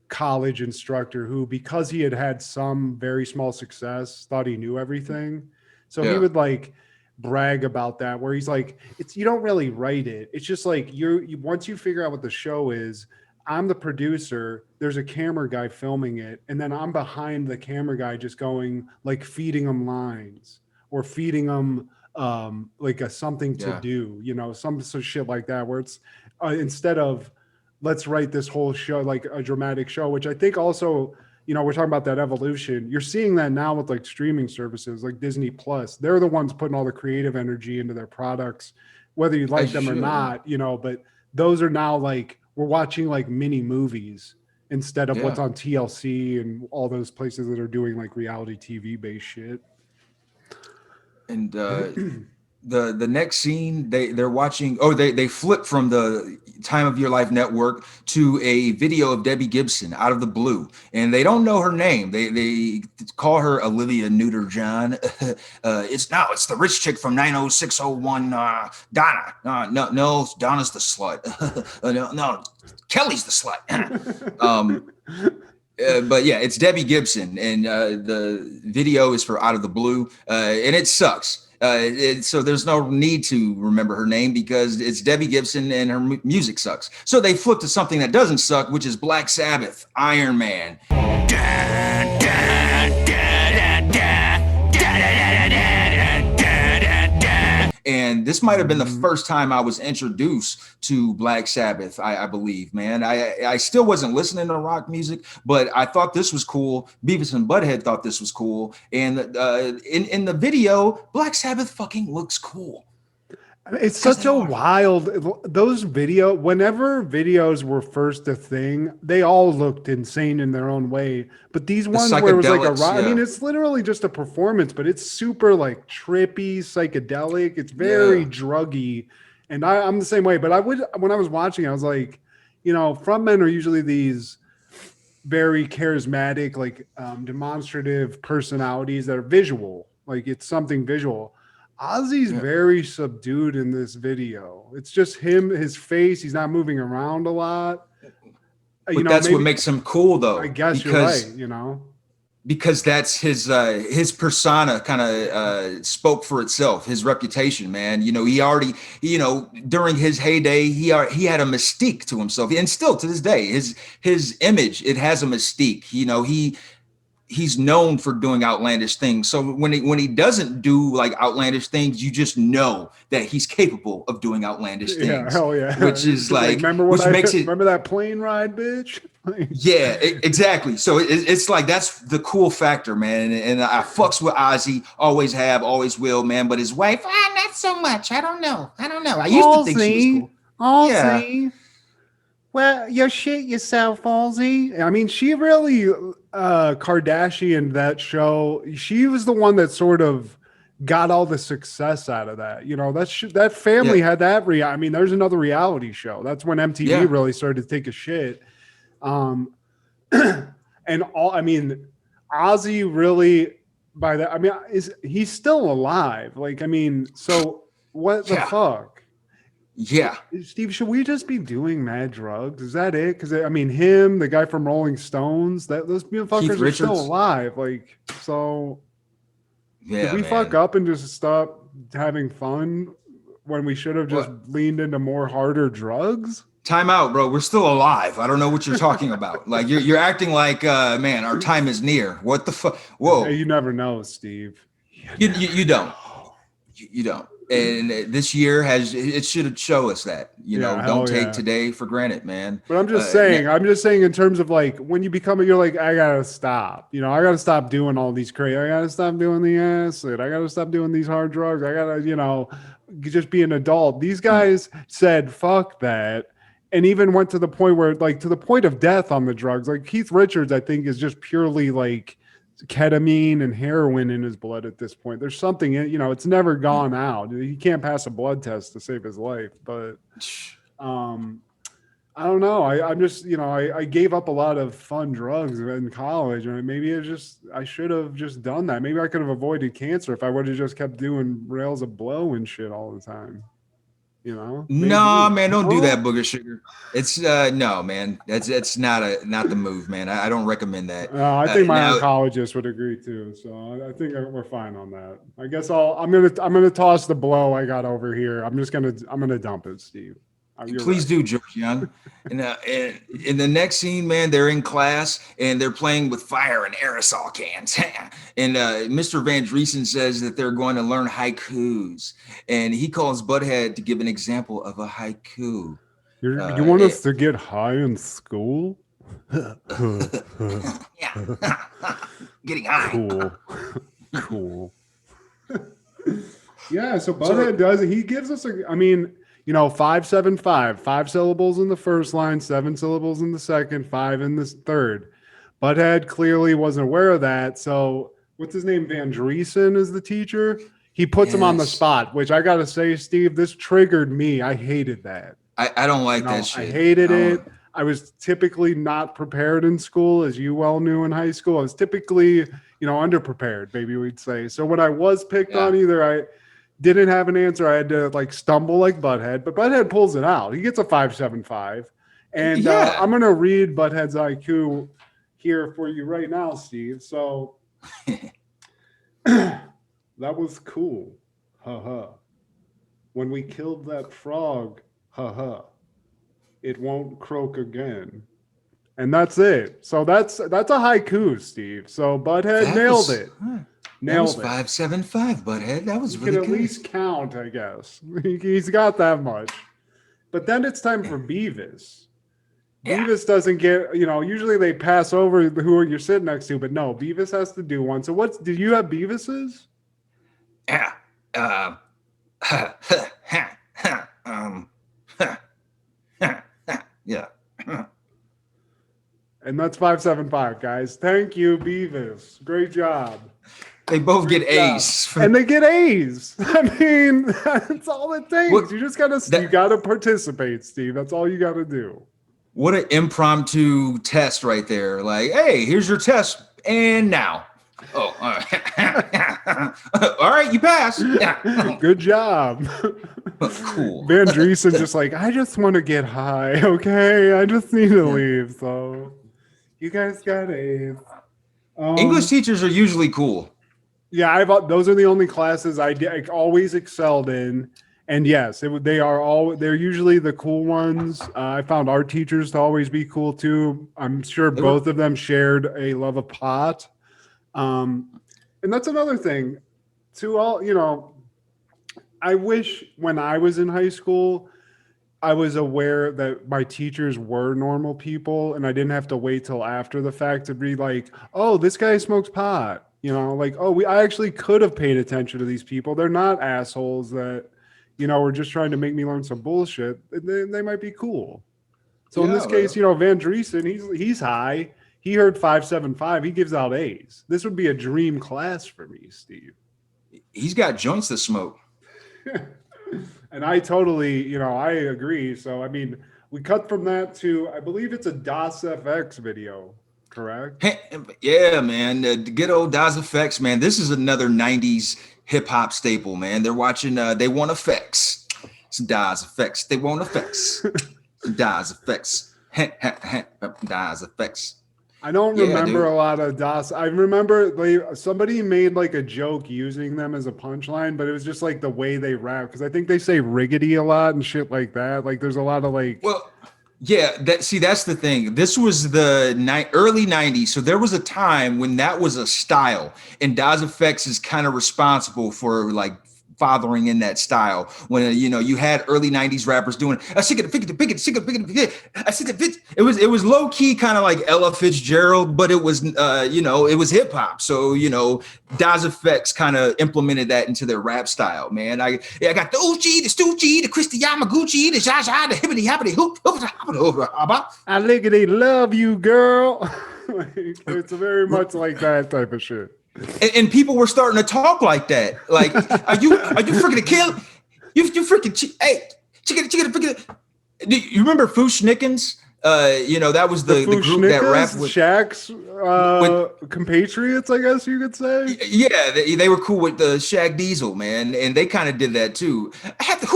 college instructor who, because he had some very small success, thought he knew everything. So he would like brag about that, where he's like, you don't really write it. It's just like once you figure out what the show is, I'm the producer, there's a camera guy filming it, and then I'm behind the camera guy just going, like, feeding them lines or feeding them something to do, some sort of shit like that, where it's instead of let's write this whole show, like a dramatic show, which I think also, we're talking about that evolution. You're seeing that now with like streaming services like Disney Plus. They're the ones putting all the creative energy into their products, whether you like them or not, but those are now like, we're watching like mini movies instead of what's on TLC and all those places that are doing like reality TV based shit. And the next scene, they're watching. Oh, they flip from the Time of Your Life network to a video of Debbie Gibson out of the blue, and they don't know her name. They call her Olivia Newton-John. It's the rich chick from 90601. Donna. No, Donna's the slut. No, Kelly's the slut. But yeah, it's Debbie Gibson, and the video is for Out of the Blue, and it sucks. So there's no need to remember her name because it's Debbie Gibson and her music sucks. So they flip to something that doesn't suck, which is Black Sabbath, Iron Man. And this might have been the first time I was introduced to Black Sabbath, I believe, man. I still wasn't listening to rock music, but I thought this was cool. Beavis and Butt-Head thought this was cool. And in the video, Black Sabbath fucking looks cool. It's such a wild, whenever videos were first a thing, they all looked insane in their own way. But these ones where it was like I mean, it's literally just a performance, but it's super like trippy, psychedelic. It's very druggy. And I'm the same way. But when I was watching, I was like, frontmen are usually these very charismatic, like demonstrative personalities that are visual. Like it's something visual. Ozzy's very subdued in this video. It's just him, his face. He's not moving around a lot. But that's what makes him cool, though. I guess you're right. Because that's his persona kind of spoke for itself. His reputation, man. He already, during his heyday, he had a mystique to himself, and still to this day, his image, it has a mystique. He's known for doing outlandish things. So when he doesn't do like outlandish things, you just know that he's capable of doing outlandish things. Yeah, hell yeah. Which is like remember that plane ride, bitch? Yeah, exactly. So it's like that's the cool factor, man. And I fucks with Ozzy, always have, always will, man. But his wife, not so much. I don't know. I used to think she was cool. Ozzy. Yeah. Well, you shit yourself, Ozzy. I mean, she really, Kardashian, that show, she was the one that sort of got all the success out of that. That family had that. I mean, there's another reality show. That's when MTV really started to take a shit. And Ozzy really, by that, I mean, he's still alive. Like, I mean, so what the fuck? Yeah, Steve, should we just be doing mad drugs? Is that it? Because I mean, him, the guy from Rolling Stones, those motherfuckers are still alive. Like, so did we fuck up and just stop having fun when we should have just leaned into more harder drugs? Time out, bro. We're still alive. I don't know what you're talking about. Like you're acting like, man, our time is near. What the fuck? Whoa, you never know, Steve. You don't. You don't. And this year should show us that, don't take today for granted, man. But I'm just saying in terms of like, when you become you're like, I gotta stop, I gotta stop doing all these crazy, I gotta stop doing the acid, I gotta stop doing these hard drugs, I gotta, just be an adult. These guys said, fuck that. And even went to the point where, like, to the point of death on the drugs. Like Keith Richards, I think, is just purely like ketamine and heroin in his blood at this point. There's something in, it's never gone out. He can't pass a blood test to save his life. But I don't know. I'm just, I gave up a lot of fun drugs in college, and maybe I should have just done that. Maybe I could have avoided cancer if I would have just kept doing rails of blow and shit all the time. Maybe. No, man, don't do that, Booger Sugar. It's no, man. That's not the move, man. I don't recommend that. I think my oncologist would agree too. So I think we're fine on that. I guess I'm gonna toss the blow I got over here. I'm gonna dump it, Steve. Please do, George Young. And in the next scene, man, they're in class and they're playing with fire and aerosol cans. And Mr. Van Driessen says that they're going to learn haikus. And he calls Butthead to give an example of a haiku. You want us to get high in school? Yeah. Getting high. Cool. Yeah, so Butthead does it. He gives us 5, 7, 5. 5 syllables in the first line, 7 syllables in the second, 5 in the third. Butthead clearly wasn't aware of that. So what's his name? Van Driessen is the teacher. He puts him on the spot, which I got to say, Steve, this triggered me. I hated that. I don't like that shit. I hated it. I was typically not prepared in school, as you well knew in high school. I was typically, underprepared, maybe we'd say. So when I was picked on, either I didn't have an answer, I had to like stumble like Butthead, but Butthead pulls it out. He gets a 5.75. And I'm going to read Butthead's IQ here for you right now, Steve. So that was cool. Ha. When we killed that frog, ha. It won't croak again. And that's it. So that's a haiku, Steve. So Butthead nailed it. Nailed was it. 575, Butthead. That was He really can at good. least count, I guess. He's got that much. But then it's time for Beavis. Yeah. Beavis doesn't get, usually they pass over who you're sitting next to, but no, Beavis has to do one. So did you have Beavis's? Yeah. Yeah. And that's 575, guys. Thank you, Beavis. Great job. They both Great get job. A's. And they get A's. I mean, that's all it takes. What- You just you gotta participate, Steve. That's all you gotta do. What an impromptu test right there. Like, hey, here's your test. And now. Oh, all right. All right, you passed. Yeah. Good job. Cool. Van Driessen just like, I just want to get high, okay? I just need to leave. So you guys got A's. English teachers are usually cool. Yeah, those are the only classes I always excelled in. And yes, they're usually the cool ones. I found art teachers to always be cool too. I'm sure both of them shared a love of pot. And that's another thing to all, I wish when I was in high school, I was aware that my teachers were normal people and I didn't have to wait till after the fact to be like, oh, this guy smokes pot. I actually could have paid attention to these people. They're not assholes that, were just trying to make me learn some bullshit. They might be cool. So in this case, Van Driessen, he's high. He heard 575. He gives out A's. This would be a dream class for me, Steve. He's got joints to smoke. And I totally, I agree. So, I mean, we cut from that to, I believe it's a DOS FX video, correct? Yeah, man. The good old DOS FX, man. This is another 90s hip hop staple, man. They're watching, they want effects. Some DOS FX. They want effects. Some DOS FX. DOS FX. I don't remember a lot of DOS. I remember somebody made like a joke using them as a punchline, but it was just like the way they rap. Because I think they say riggedy a lot and shit like that. Like there's a lot of like. Well, yeah. That's the thing. This was the early 90s. So there was a time when that was a style, and DOS FX is kind of responsible for like fathering in that style when you had early 90s rappers doing it was low key kind of like Ella Fitzgerald, but it was it was hip hop. So DOS FX kind of implemented that into their rap style, man. I got the Uchi, the Stucci, the Christy Yamaguchi, the Jaja, the hippity happity hoop. I lickety love you, girl. It's very much like that type of shit. And people were starting to talk like that. Like, are you freaking a kill? You freaking hey, chicken. Do you remember Fushnikins? That was the group that rapped with Shaq's compatriots, I guess you could say. Yeah, they were cool with the Shaq Diesel, man, and they kind of did that too. I have to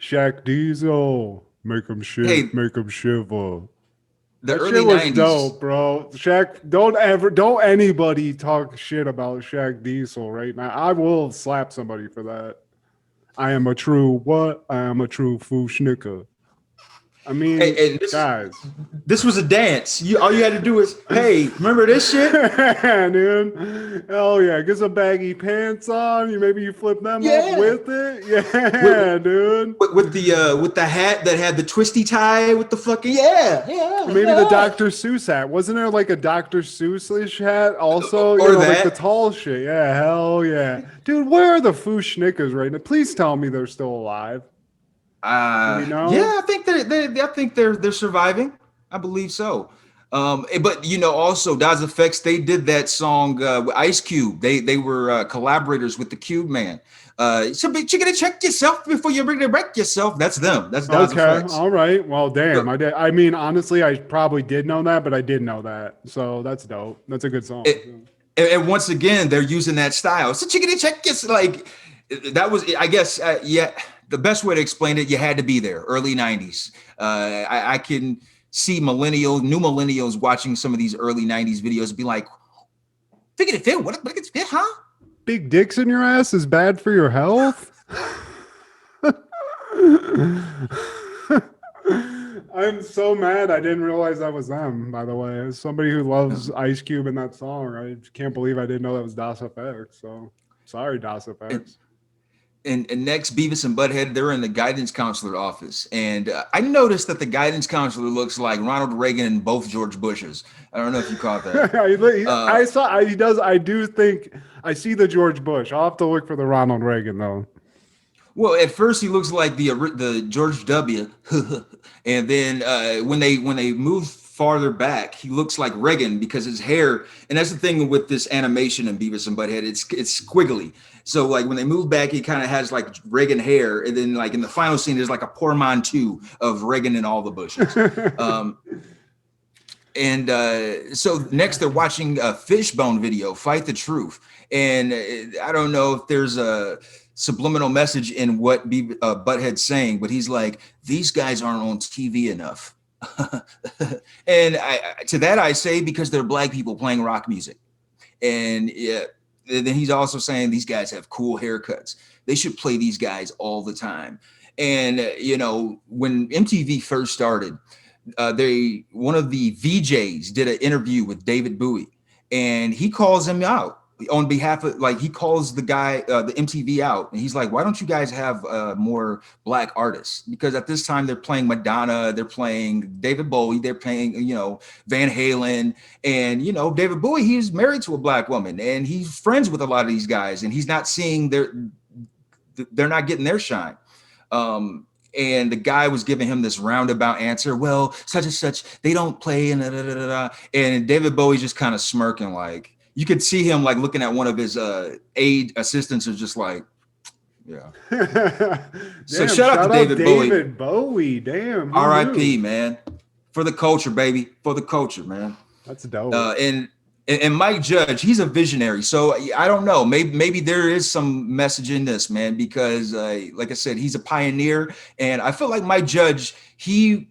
Shaq Diesel, make him shit, Hey, make him shiver. The That early shit was 90s. dope, bro. Shaq, don't anybody talk shit about Shaq Diesel right now. I will slap somebody for that. I am a true Fushnika. I mean, guys. This was a dance. All you had to do is, hey, remember this shit? Yeah, dude. Hell yeah. Get some baggy pants on. Maybe you flip them up with it. Yeah, dude. With the hat that had the twisty tie with the fucking Maybe the Dr. Seuss hat. Wasn't there like a Dr. Seuss-ish hat also? Or that. Like the tall shit. Yeah, hell yeah. Dude, where are the Fushnikas right now? Please tell me they're still alive. Yeah, I think they're surviving. I believe so. But also DOS FX, they did that song with Ice Cube. They were collaborators with the Cube Man. So you gotta check yourself before you wreck yourself. That's them. That's DOS FX. All right. Well, damn. I mean, honestly, I probably did know that, but I didn't know that. So that's dope. That's a good song. And once again, they're using that style. So you gotta check yourself. Like that was, I guess, the best way to explain it, you had to be there, early 90s. I can see new millennials watching some of these early 90s videos and be like, figure it fit, what it's fit, huh? Big dicks in your ass is bad for your health? I'm so mad I didn't realize that was them, by the way. As somebody who loves Ice Cube in that song, I can't believe I didn't know that was Das FX. So sorry, Das FX. And next, Beavis and Butthead, they're in the guidance counselor office. And I noticed that the guidance counselor looks like Ronald Reagan and both George Bushes. I don't know if you caught that. I saw, he does. I do think, I see the George Bush. I'll have to look for the Ronald Reagan, though. Well, at first he looks like the George W. And then when they move farther back, he looks like Reagan because his hair, and that's the thing with this animation in Beavis and Butthead, it's squiggly. So like when they move back, he kind of has like Reagan hair, and then like in the final scene, there's like a portmanteau of Reagan and all the Bushes. So next they're watching a Fishbone video, Fight the Truth. And I don't know if there's a subliminal message in what Butthead's saying, but he's like, these guys aren't on TV enough. And to that I say, because they're black people playing rock music. And then he's also saying these guys have cool haircuts. They should play these guys all the time. And, you know, when MTV first started, one of the VJs did an interview with David Bowie, and he calls him out on behalf of, like, he calls the guy, the MTV out, and he's like, why don't you guys have more black artists? Because at this time they're playing Madonna, they're playing David Bowie, they're playing, you know, Van Halen. And, you know, David Bowie, he's married to a black woman, and he's friends with a lot of these guys, and he's not seeing they're not getting their shine. And the guy was giving him this roundabout answer. Well, such and such, they don't play, and and David Bowie just kind of smirking, like, you could see him like looking at one of his aide assistants, is just like, yeah. So shout out to David Bowie. Damn. R.I.P. man, for the culture, baby, for the culture, man. That's dope. And Mike Judge, he's a visionary. So I don't know, maybe there is some message in this, man, because like I said, he's a pioneer, and I feel like Mike Judge, he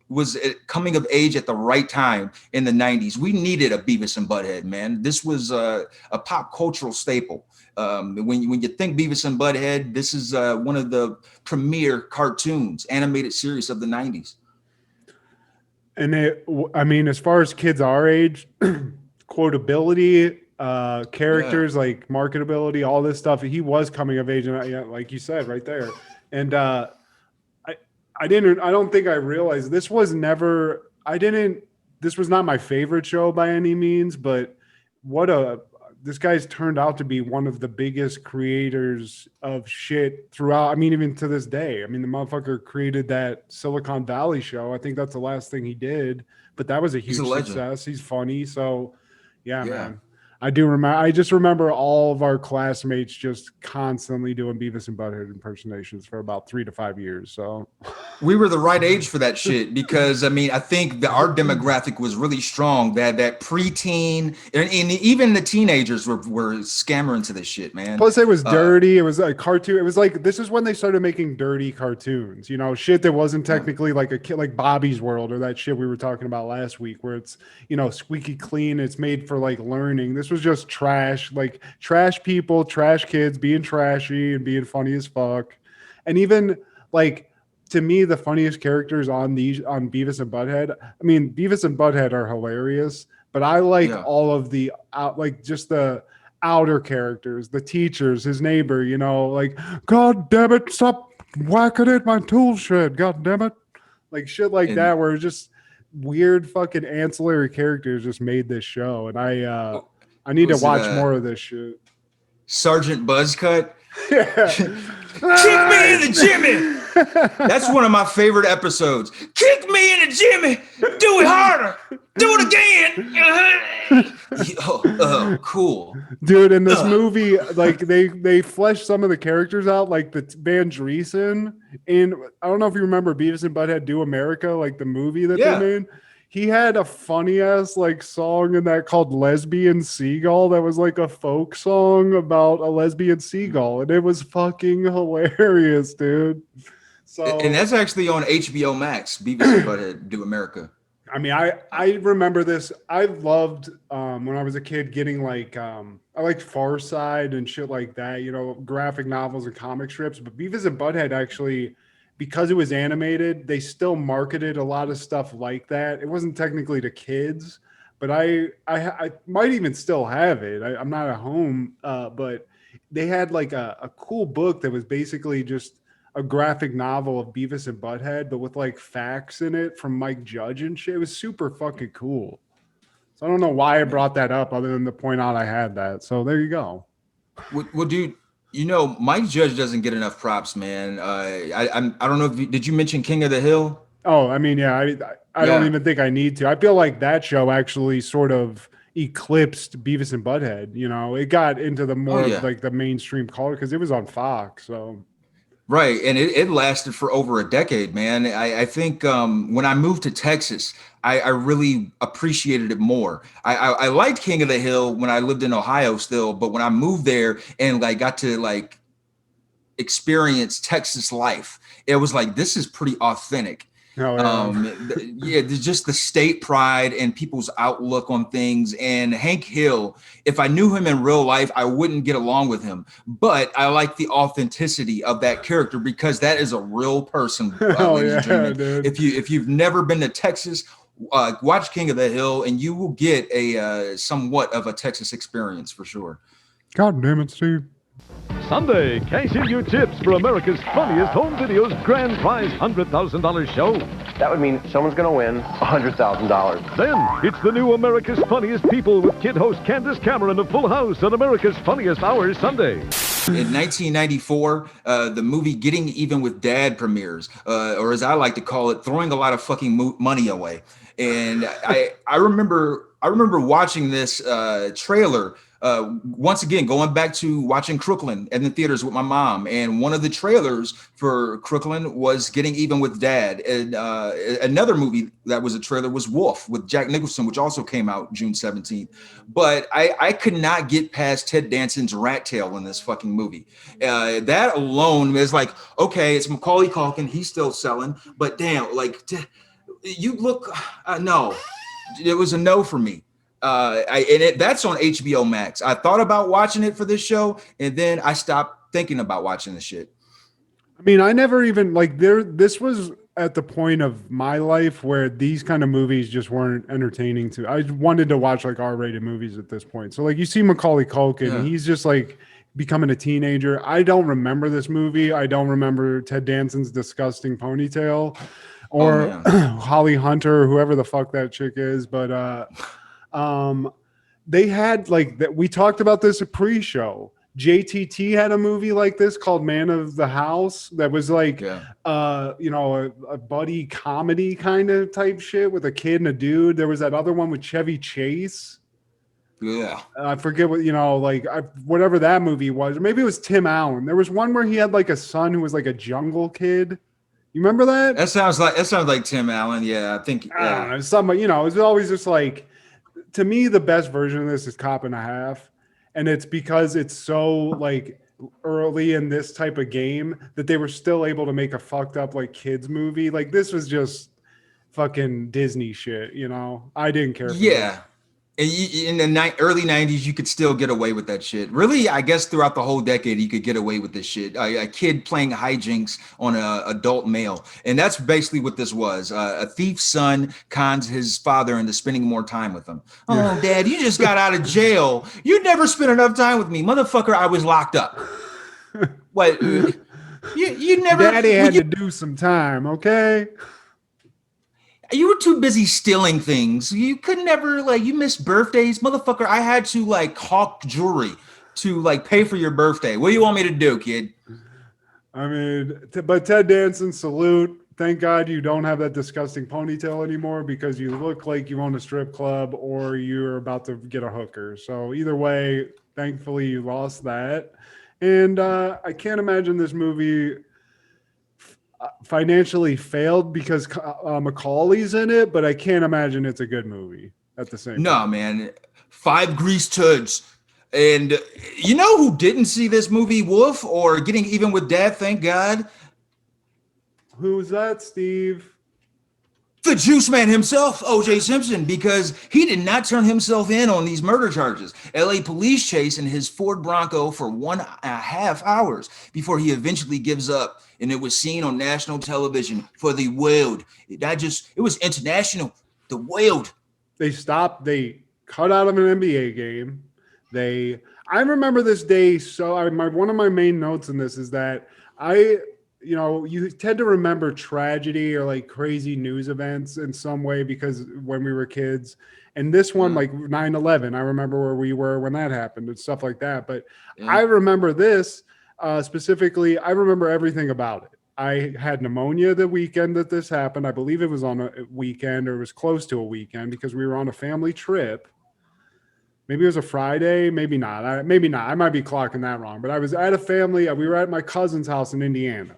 was coming of age at the right time in the 90s. We needed a Beavis and Butthead, man. This was a pop cultural staple. When you think Beavis and Butthead, this is one of the premier cartoons, animated series of the 90s. And I mean, as far as kids our age, quotability, characters, like marketability, all this stuff, he was coming of age, and like you said right there. And I don't think I realized this was not my favorite show by any means, but this guy's turned out to be one of the biggest creators of shit throughout. I mean, even to this day, I mean, the motherfucker created that Silicon Valley show. I think that's the last thing he did, but that was a huge success. He's funny. So yeah, man. I just remember all of our classmates just constantly doing Beavis and Butthead impersonations for about 3 to 5 years. So we were the right age for that shit, because I mean, I think our demographic was really strong. That preteen and even the teenagers were scammering to this shit, man. Plus, it was dirty. It was a cartoon. It was like, this is when they started making dirty cartoons. You know, shit that wasn't technically like a kid, like Bobby's World or that shit we were talking about last week, where it's, you know, squeaky clean. It's made for like learning. This was just trash, like trash people, trash kids being trashy and being funny as fuck. And even like, to me, the funniest characters on Beavis and Butthead, I mean, Beavis and Butthead are hilarious, but I like all of the just the outer characters, the teachers, his neighbor, you know, like, God damn it, stop whacking at my tool shed, God damn it. Like shit like that, where just weird fucking ancillary characters just made this show. And I need to watch more of this shit. Sergeant Buzzcut. Kick me in the Jimmy. That's one of my favorite episodes. Kick me in the Jimmy. Do it harder. Do it again. Cool. Dude, in this movie, like they fleshed some of the characters out, like the Van Driessen. And I don't know if you remember Beavis and Butthead Do America, like the movie that they made. He had a funny ass like song in that called Lesbian Seagull that was like a folk song about a lesbian seagull, and it was fucking hilarious, dude. So, and that's actually on HBO Max, Beavis and Butthead Do America. I mean, I remember this. I loved when I was a kid getting like I liked Far Side and shit like that, you know, graphic novels and comic strips. But Beavis and Butthead actually because it was animated, they still marketed a lot of stuff like that. It wasn't technically to kids, but I might even still have it. I'm not at home, but they had like a cool book that was basically just a graphic novel of Beavis and Butthead, but with like facts in it from Mike Judge and shit. It was super fucking cool. So I don't know why I brought that up other than to point out I had that. So there you go. Well, dude, you know, Mike Judge doesn't get enough props, man. I don't know if did you mention King of the Hill? Oh, I mean, yeah, I don't even think I need to. I feel like that show actually sort of eclipsed Beavis and Butthead. You know, it got into the more of like the mainstream culture because it was on Fox. So right, and it lasted for over a decade, man. I think when I moved to Texas, I really appreciated it more. I liked King of the Hill when I lived in Ohio still, but when I moved there and like got to like experience Texas life, it was like, this is pretty authentic. There's just the state pride and people's outlook on things. And Hank Hill, if I knew him in real life, I wouldn't get along with him. But I like the authenticity of that character because that is a real person. Ladies and gentlemen. If you've never been to Texas, watch King of the Hill, and you will get a somewhat of a Texas experience for sure. God damn it, Steve. Sunday, cash in your chips for America's Funniest Home Videos grand prize $100,000 show. That would mean someone's going to win $100,000. Then, it's the new America's Funniest People with kid host Candace Cameron of Full House on America's Funniest Hours Sunday. In 1994, the movie Getting Even with Dad premieres, or as I like to call it, throwing a lot of fucking money away. And I remember watching this trailer. Once again, going back to watching Crooklyn in the theaters with my mom, and one of the trailers for Crooklyn was Getting Even with Dad. And another movie that was a trailer was Wolf with Jack Nicholson, which also came out June 17th. But I could not get past Ted Danson's rat tail in this fucking movie. That alone is like, okay, it's Macaulay Culkin, he's still selling, but damn, like you look, no, it was a no for me. That's on HBO Max. I thought about watching it for this show, and then I stopped thinking about watching the shit. I mean, I never even this was at the point of my life where these kind of movies just weren't entertaining to. I wanted to watch like R-rated movies at this point. So like you see Macaulay Culkin, he's just like becoming a teenager. I don't remember this movie. I don't remember Ted Danson's disgusting ponytail or Holly Hunter, or whoever the fuck that chick is. But they had like that. We talked about this pre-show. JTT had a movie like this called Man of the House that was like, a buddy comedy kind of type shit with a kid and a dude. There was that other one with Chevy Chase. Yeah. I forget what, whatever that movie was. Or maybe it was Tim Allen. There was one where he had like a son who was like a jungle kid. You remember that? That sounds like Tim Allen. Yeah, I think. I don't know. Somebody, it's always just like, to me, the best version of this is Cop and a Half. And it's because it's so like early in this type of game that they were still able to make a fucked up like kids movie. Like this was just fucking Disney shit, I didn't care. Yeah. In the early 90s, you could still get away with that shit. Really, I guess throughout the whole decade, you could get away with this shit. A kid playing hijinks on an adult male. And that's basically what this was. A thief's son cons his father into spending more time with him. Oh, Dad, you just got out of jail. You never spent enough time with me. Motherfucker, I was locked up. What? You never... Daddy had to do some time, okay? You were too busy stealing things. You could never, you missed birthdays. Motherfucker, I had to, hawk jewelry to, pay for your birthday. What do you want me to do, kid? I mean, but Ted Danson, salute. Thank God you don't have that disgusting ponytail anymore because you look like you own a strip club or you're about to get a hooker. So either way, thankfully you lost that. And I can't imagine this movie financially failed because Macaulay's in it, but I can't imagine it's a good movie at the same time. Man. 5 greased hoods. And you know who didn't see this movie, Wolf, or Getting Even with Dad, thank God? Who's that, Steve? the juice man himself, O.J. Simpson, because he did not turn himself in on these murder charges. L.A. police chase in his Ford Bronco for 1.5 hours before he eventually gives up. And it was seen on national television for the world. It was international. The world. They cut out of an NBA game. I remember this day. So one of my main notes in this is that you tend to remember tragedy or like crazy news events in some way because when we were kids. And this one, like 9/11, I remember where we were when that happened and stuff like that. But I remember this specifically. I remember everything about it. I had pneumonia the weekend that this happened. I believe it was on a weekend or it was close to a weekend because we were on a family trip. Maybe it was a Friday, maybe not. I might be clocking that wrong. But I was at a family. We were at my cousin's house in Indiana.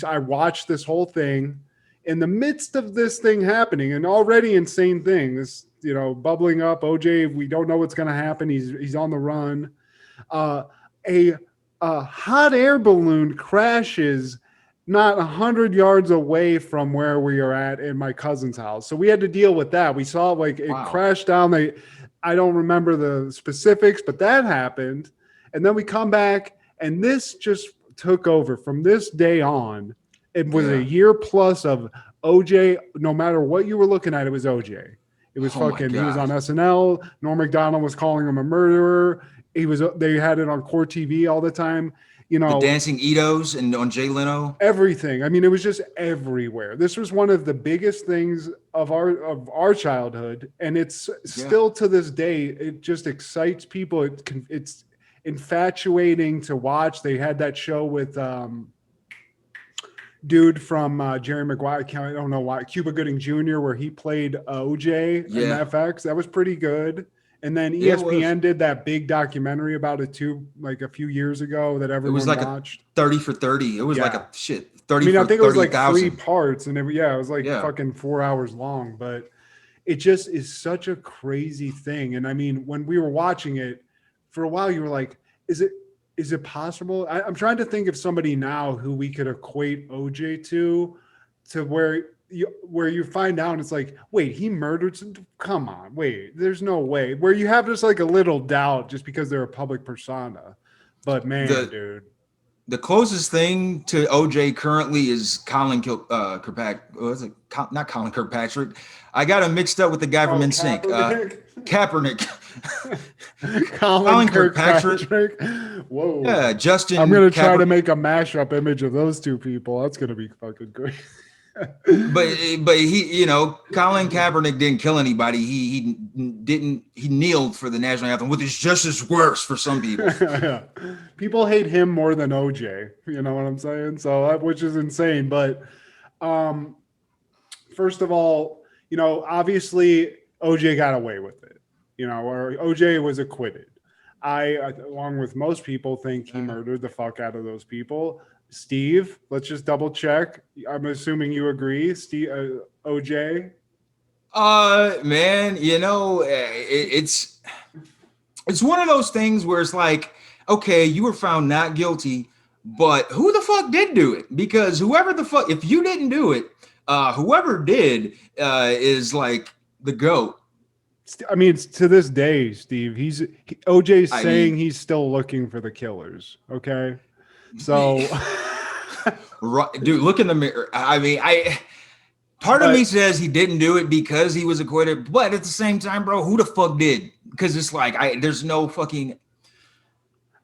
I watched this whole thing. In the midst of this thing happening, an already insane thing, this bubbling up. OJ, we don't know what's going to happen. He's on the run. A hot air balloon crashes not 100 yards away from where we are at in my cousin's house. So we had to deal with that. We saw it crashed down. I don't remember the specifics, but that happened. And then we come back and this just took over from this day on. It was a year plus of OJ. No matter what you were looking at, it was OJ. It was he was on SNL. Norm Macdonald was calling him a murderer. They had it on Core TV all the time. The dancing Edos and on Jay Leno. Everything. I mean, it was just everywhere. This was one of the biggest things of our childhood, and it's still to this day. It just excites people. It's infatuating to watch. They had that show with dude from Jerry Maguire. I don't know why. Cuba Gooding Jr., where he played OJ in FX. That was pretty good. And then ESPN did that big documentary about it too, like a few years ago that everyone watched. 30 for 30. It was like a 30 for 30,000. I think it was like 3 parts, and it was like fucking 4 hours long. But it just is such a crazy thing. And I mean, when we were watching it for a while, you were like, is it possible? I'm trying to think of somebody now who we could equate OJ to where you find out it's like, wait, he murdered come on, wait, there's no way, where you have just like a little doubt just because they're a public persona. But man, dude, the closest thing to OJ currently is Colin Kirkpatrick. Not Colin Kirkpatrick. I got him mixed up with the guy from NSYNC. Kaepernick. Colin Kirkpatrick. Whoa. Yeah, Justin. I'm gonna try to make a mashup image of those two people. That's gonna be fucking great. but he, Colin Kaepernick didn't kill anybody. He kneeled for the national anthem, which is just as worse for some people. People hate him more than OJ. You know what I'm saying? So, which is insane. But first of all, obviously OJ got away with it. Or OJ was acquitted. I, along with most people, think he murdered the fuck out of those people. Steve, let's just double check. I'm assuming you agree, Steve. OJ. Man, it's one of those things where it's like, okay, you were found not guilty, but who the fuck did do it? Because whoever the fuck, if you didn't do it, whoever did is like the GOAT. I mean, to this day, Steve, OJ's saying he's still looking for the killers. Okay. So, dude, look in the mirror. I mean, part of me says he didn't do it because he was acquitted, but at the same time, bro, who the fuck did? Because it's like, there's no fucking.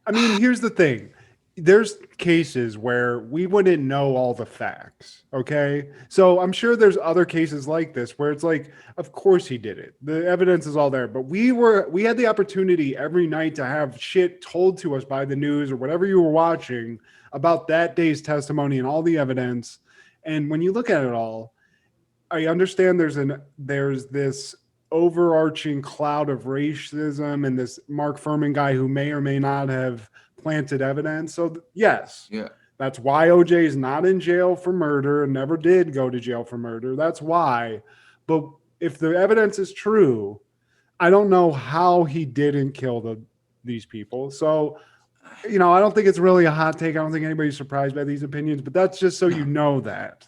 I mean, here's the thing. There's cases where we wouldn't know all the facts. Okay. So I'm sure there's other cases like this where it's like, of course he did it. The evidence is all there, but we had the opportunity every night to have shit told to us by the news or whatever you were watching about that day's testimony and all the evidence. And when you look at it all, I understand there's this overarching cloud of racism and this Mark Furman guy who may or may not have planted evidence. So yes, that's why OJ is not in jail for murder and never did go to jail for murder. That's why. But if the evidence is true, I don't know how he didn't kill these people. So, I don't think it's really a hot take. I don't think anybody's surprised by these opinions, but that's just so you know that.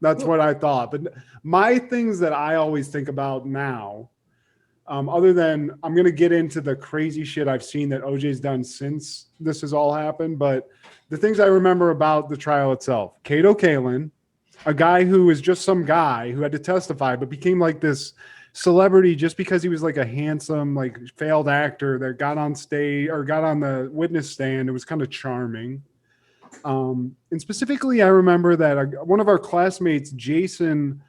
That's what I thought. But my things that I always think about now, other than I'm going to get into the crazy shit I've seen that OJ's done since this has all happened, but the things I remember about the trial itself, Kato Kalin, a guy who was just some guy who had to testify, but became like this celebrity just because he was like a handsome, like failed actor that got on stage or got on the witness stand. It was kind of charming. And specifically, I remember that one of our classmates, Jason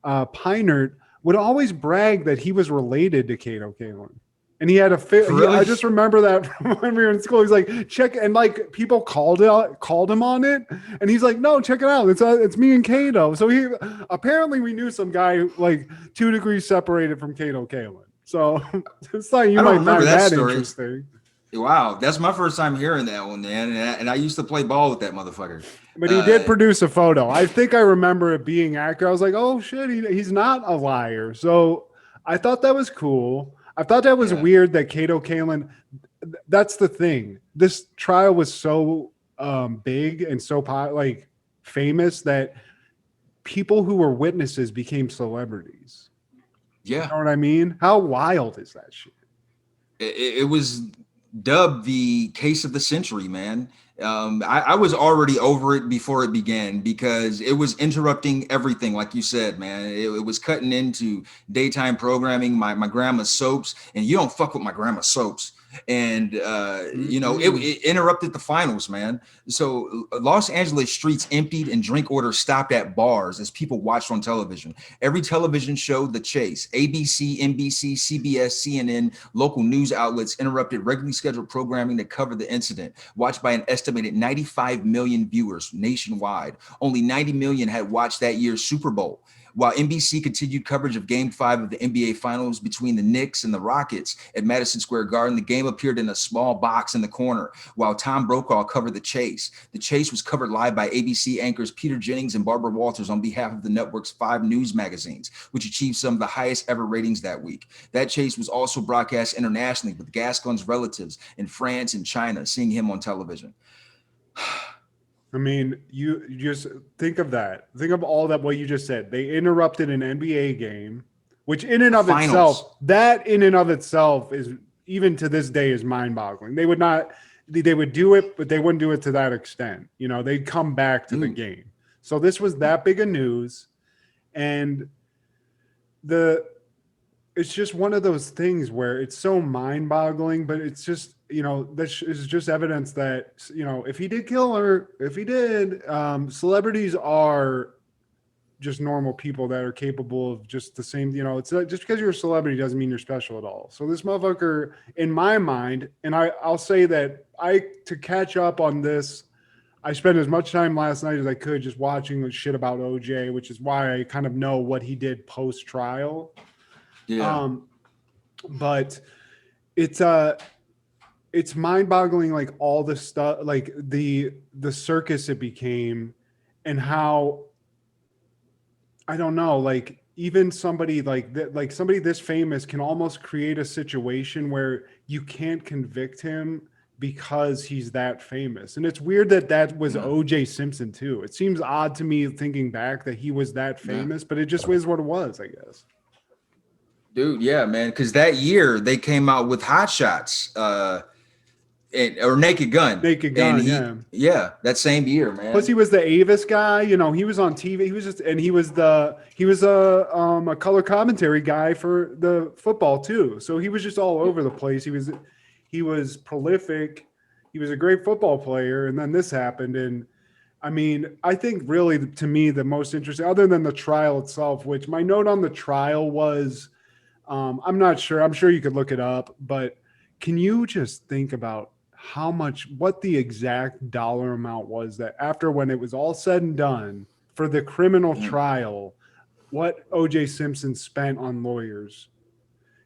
Pinert, would always brag that he was related to Kato Kalin. And he had a fit. Really? I just remember that when we were in school. He's like, check, and like people called him on it, and he's like, no, check it out. It's me and Kato. So he apparently we knew some guy like 2 degrees separated from Kato Kalin. So it's like you might find that interesting. Wow, that's my first time hearing that one, man. And I used to play ball with that motherfucker. But he did produce a photo. I think I remember it being accurate. I was like, oh shit, he's not a liar. So I thought that was cool. I thought that was weird that Kato Kalin, that's the thing. This trial was so big and so like famous that people who were witnesses became celebrities. Yeah. You know what I mean? How wild is that shit? It was dubbed the case of the century, man. I was already over it before it began because it was interrupting everything, like you said, man. It was cutting into daytime programming, my grandma's soaps, and you don't fuck with my grandma's soaps. And you know, it interrupted the finals, man. So Los Angeles streets emptied and drink orders stopped at bars as people watched on television. Every television show, The Chase, ABC, NBC, CBS, CNN, local news outlets interrupted regularly scheduled programming to cover the incident, watched by an estimated 95 million viewers nationwide. Only 90 million had watched that year's Super Bowl. While NBC continued coverage of Game 5 of the NBA Finals between the Knicks and the Rockets at Madison Square Garden, the game appeared in a small box in the corner, while Tom Brokaw covered The Chase. The Chase was covered live by ABC anchors Peter Jennings and Barbara Walters on behalf of the network's 5 news magazines, which achieved some of the highest ever ratings that week. That Chase was also broadcast internationally, with Gascon's relatives in France and China seeing him on television. I mean, you just think of that. Think of all that, what you just said. They interrupted an NBA game, which in and of itself is, even to this day, is mind-boggling. They would do it, but they wouldn't do it to that extent. You know, they'd come back to the game. So this was that big of news. And it's just one of those things where it's so mind-boggling, but it's just, you know, this is just evidence that, you know, if he did kill her, celebrities are just normal people that are capable of just the same, you know, it's just because you're a celebrity doesn't mean you're special at all. So this motherfucker, in my mind, and I'll say that to catch up on this, I spent as much time last night as I could just watching the shit about OJ, which is why I kind of know what he did post-trial. Yeah. But it's mind-boggling, like all the stuff, like the circus it became, and how, I don't know, like even somebody like somebody this famous can almost create a situation where you can't convict him because he's that famous. And it's weird that was OJ Simpson too. It seems odd to me thinking back that he was that famous, but it just is what it was, I guess. Dude, yeah, man. Because that year they came out with Hot Shots, or Naked Gun. Naked Gun, yeah, that same year, man. Plus, he was the Avis guy. You know, he was on TV. He was a color commentary guy for the football too. So he was just all over the place. He was prolific. He was a great football player, and then this happened. And I mean, I think really to me the most interesting, other than the trial itself, which my note on the trial was. I'm not sure. I'm sure you could look it up, but can you just think about what the exact dollar amount was that after, when it was all said and done for the criminal trial, what OJ Simpson spent on lawyers?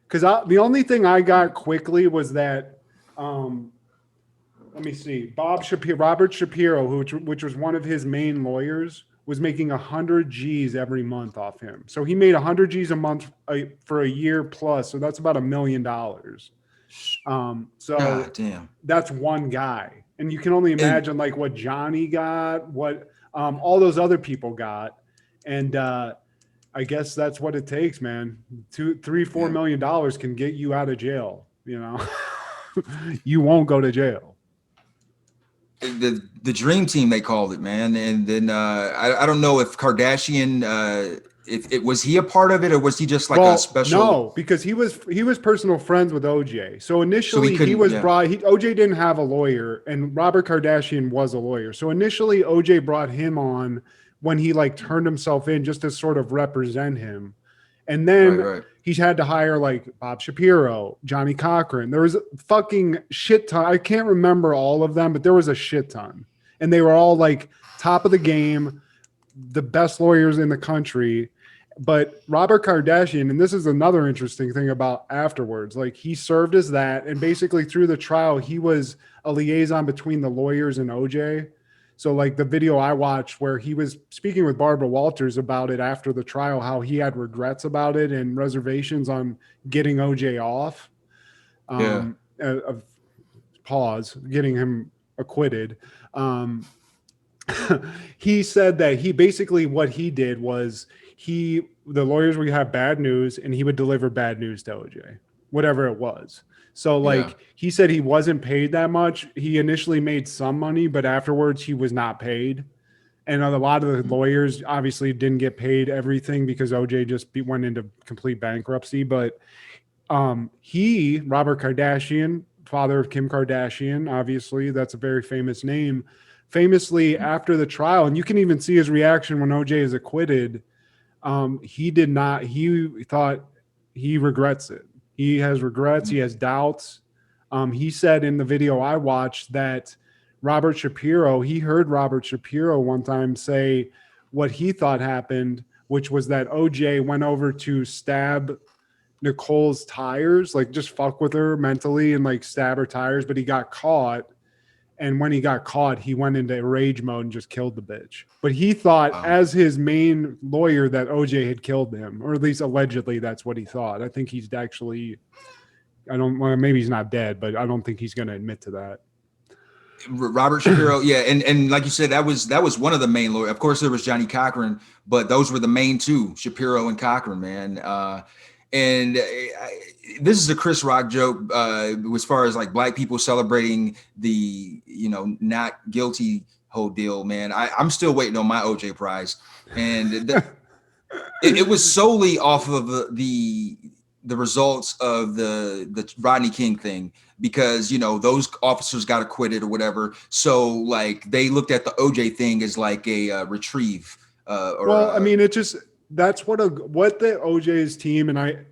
Because the only thing I got quickly was that, let me see, Robert Shapiro, which was one of his main lawyers, was making 100 G's every month off him. So he made 100 G's a month for a year plus. So that's about $1 million. So God damn. That's one guy. And you can only imagine like what Johnny got, what all those other people got. And I guess that's what it takes, man. $4 million can get you out of jail. You know, you won't go to jail. The dream team, they called it, man. And then I don't know if Kardashian, if it was he a part of it, or was he just like a special? No, because he was personal friends with OJ. So initially he was brought. OJ didn't have a lawyer, and Robert Kardashian was a lawyer. So initially OJ brought him on when he like turned himself in just to sort of represent him, and then he had to hire like Bob Shapiro, Johnny Cochran. There was a fucking shit ton. I can't remember all of them, but there was a shit ton, and they were all like top of the game, the best lawyers in the country. But Robert Kardashian, and this is another interesting thing about afterwards, like he served as that, and basically through the trial, he was a liaison between the lawyers and OJ. So like the video I watched where he was speaking with Barbara Walters about it after the trial, how he had regrets about it and reservations on getting OJ off. Getting him acquitted. He said that he basically, what he did was the lawyers would have bad news and he would deliver bad news to OJ, whatever it was. So like he said he wasn't paid that much. He initially made some money, but afterwards he was not paid. And a lot of the lawyers obviously didn't get paid everything because OJ just went into complete bankruptcy. But Robert Kardashian, father of Kim Kardashian, obviously that's a very famous name, famously after the trial, and you can even see his reaction when OJ is acquitted. He thought he regrets it. He has regrets. He has doubts. He said in the video I watched that he heard Robert Shapiro one time say what he thought happened, which was that OJ went over to stab Nicole's tires, like just fuck with her mentally and like stab her tires, but he got caught. And when he got caught, he went into rage mode and just killed the bitch. But he thought as his main lawyer that OJ had killed him, or at least allegedly that's what he thought. I think he's actually, maybe he's not dead, but I don't think he's going to admit to that. Robert Shapiro, and like you said, that was one of the main lawyers. Of course, there was Johnny Cochran, but those were the main two, Shapiro and Cochran, man. This is a Chris Rock joke as far as like black people celebrating the not guilty whole deal, man. I'm still waiting on my OJ prize, and it was solely off of the results of the Rodney King thing, because those officers got acquitted or whatever. So like they looked at the OJ thing as like a retrieve. That's what the OJ's team and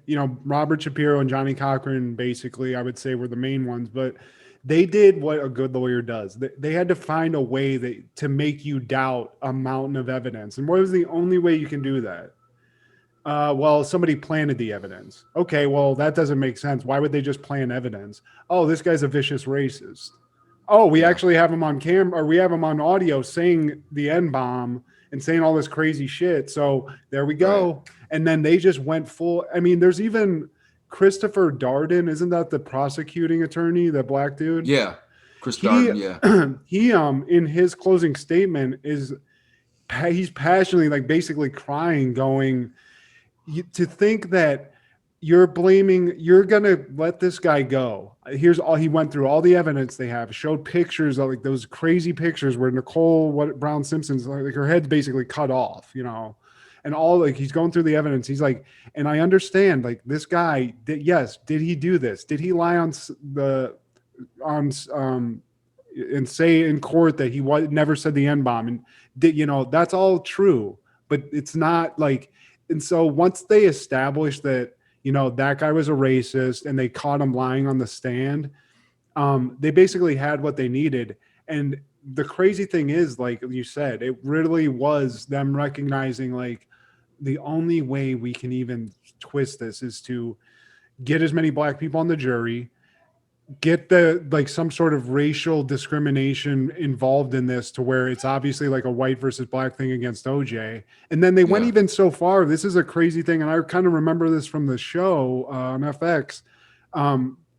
Robert Shapiro and Johnny Cochran basically, I would say, were the main ones, but they did what a good lawyer does. They had to find a way to make you doubt a mountain of evidence. And what was the only way you can do that? Somebody planted the evidence. Okay, well, that doesn't make sense. Why would they just plant evidence? Oh, this guy's a vicious racist. Oh, we actually have him on camera, or we have him on audio saying the N-bomb and saying all this crazy shit. So there we go. Right. And then they just went full. I mean, there's even Christopher Darden. Isn't that the prosecuting attorney, the black dude? Yeah. Chris Darden, yeah. He, in his closing statement he's passionately, like basically crying, going, to think that you're going to let this guy go. Here's all he went through, all the evidence they have, showed pictures of like those crazy pictures where Brown Simpson's like her head's basically cut off, and all like he's going through the evidence. He's like, and I understand like this guy did he do this? Did he lie and say in court that he never said the N-bomb? And that's all true, but it's not like, and so once they established that, that guy was a racist and they caught him lying on the stand, they basically had what they needed. And the crazy thing is, like you said, it really was them recognizing like the only way we can even twist this is to get as many black people on the jury, get some sort of racial discrimination involved in this to where it's obviously like a white versus black thing against OJ. And then they went even so far. This is a crazy thing. And I kind of remember this from the show on FX.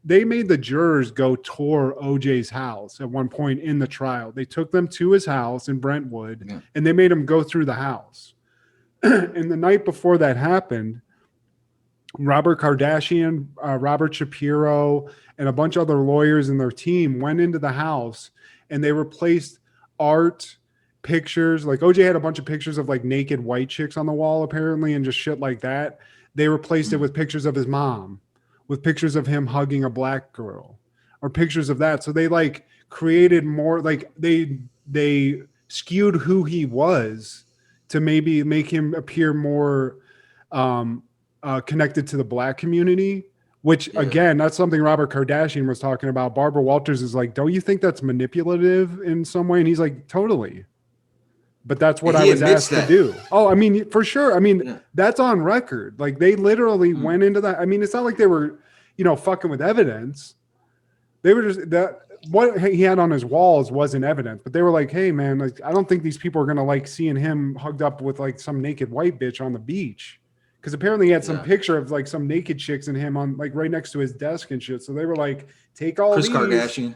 They made the jurors go tour OJ's house at one point in the trial. They took them to his house in Brentwood and they made him go through the house. And the night before that happened, Robert Kardashian, Robert Shapiro, and a bunch of other lawyers and their team went into the house and they replaced art, pictures. Like OJ had a bunch of pictures of like naked white chicks on the wall apparently and just shit like that. They replaced it with pictures of his mom, with pictures of him hugging a black girl, or pictures of that. So they like created more, like they skewed who he was to maybe make him appear more connected to the black community, which again, that's something Robert Kardashian was talking about. Barbara Walters is like, don't you think that's manipulative in some way? And he's like, totally. But that's what I was asked to do. Oh, I mean, for sure. I mean, that's on record. Like they literally went into that. I mean, it's not like they were, fucking with evidence. They were just that what he had on his walls wasn't evidence, but they were like, hey man, like I don't think these people are gonna like seeing him hugged up with like some naked white bitch on the beach. Because apparently he had some picture of like some naked chicks and him on like right next to his desk and shit. So they were like, take all Chris these. Kardashian.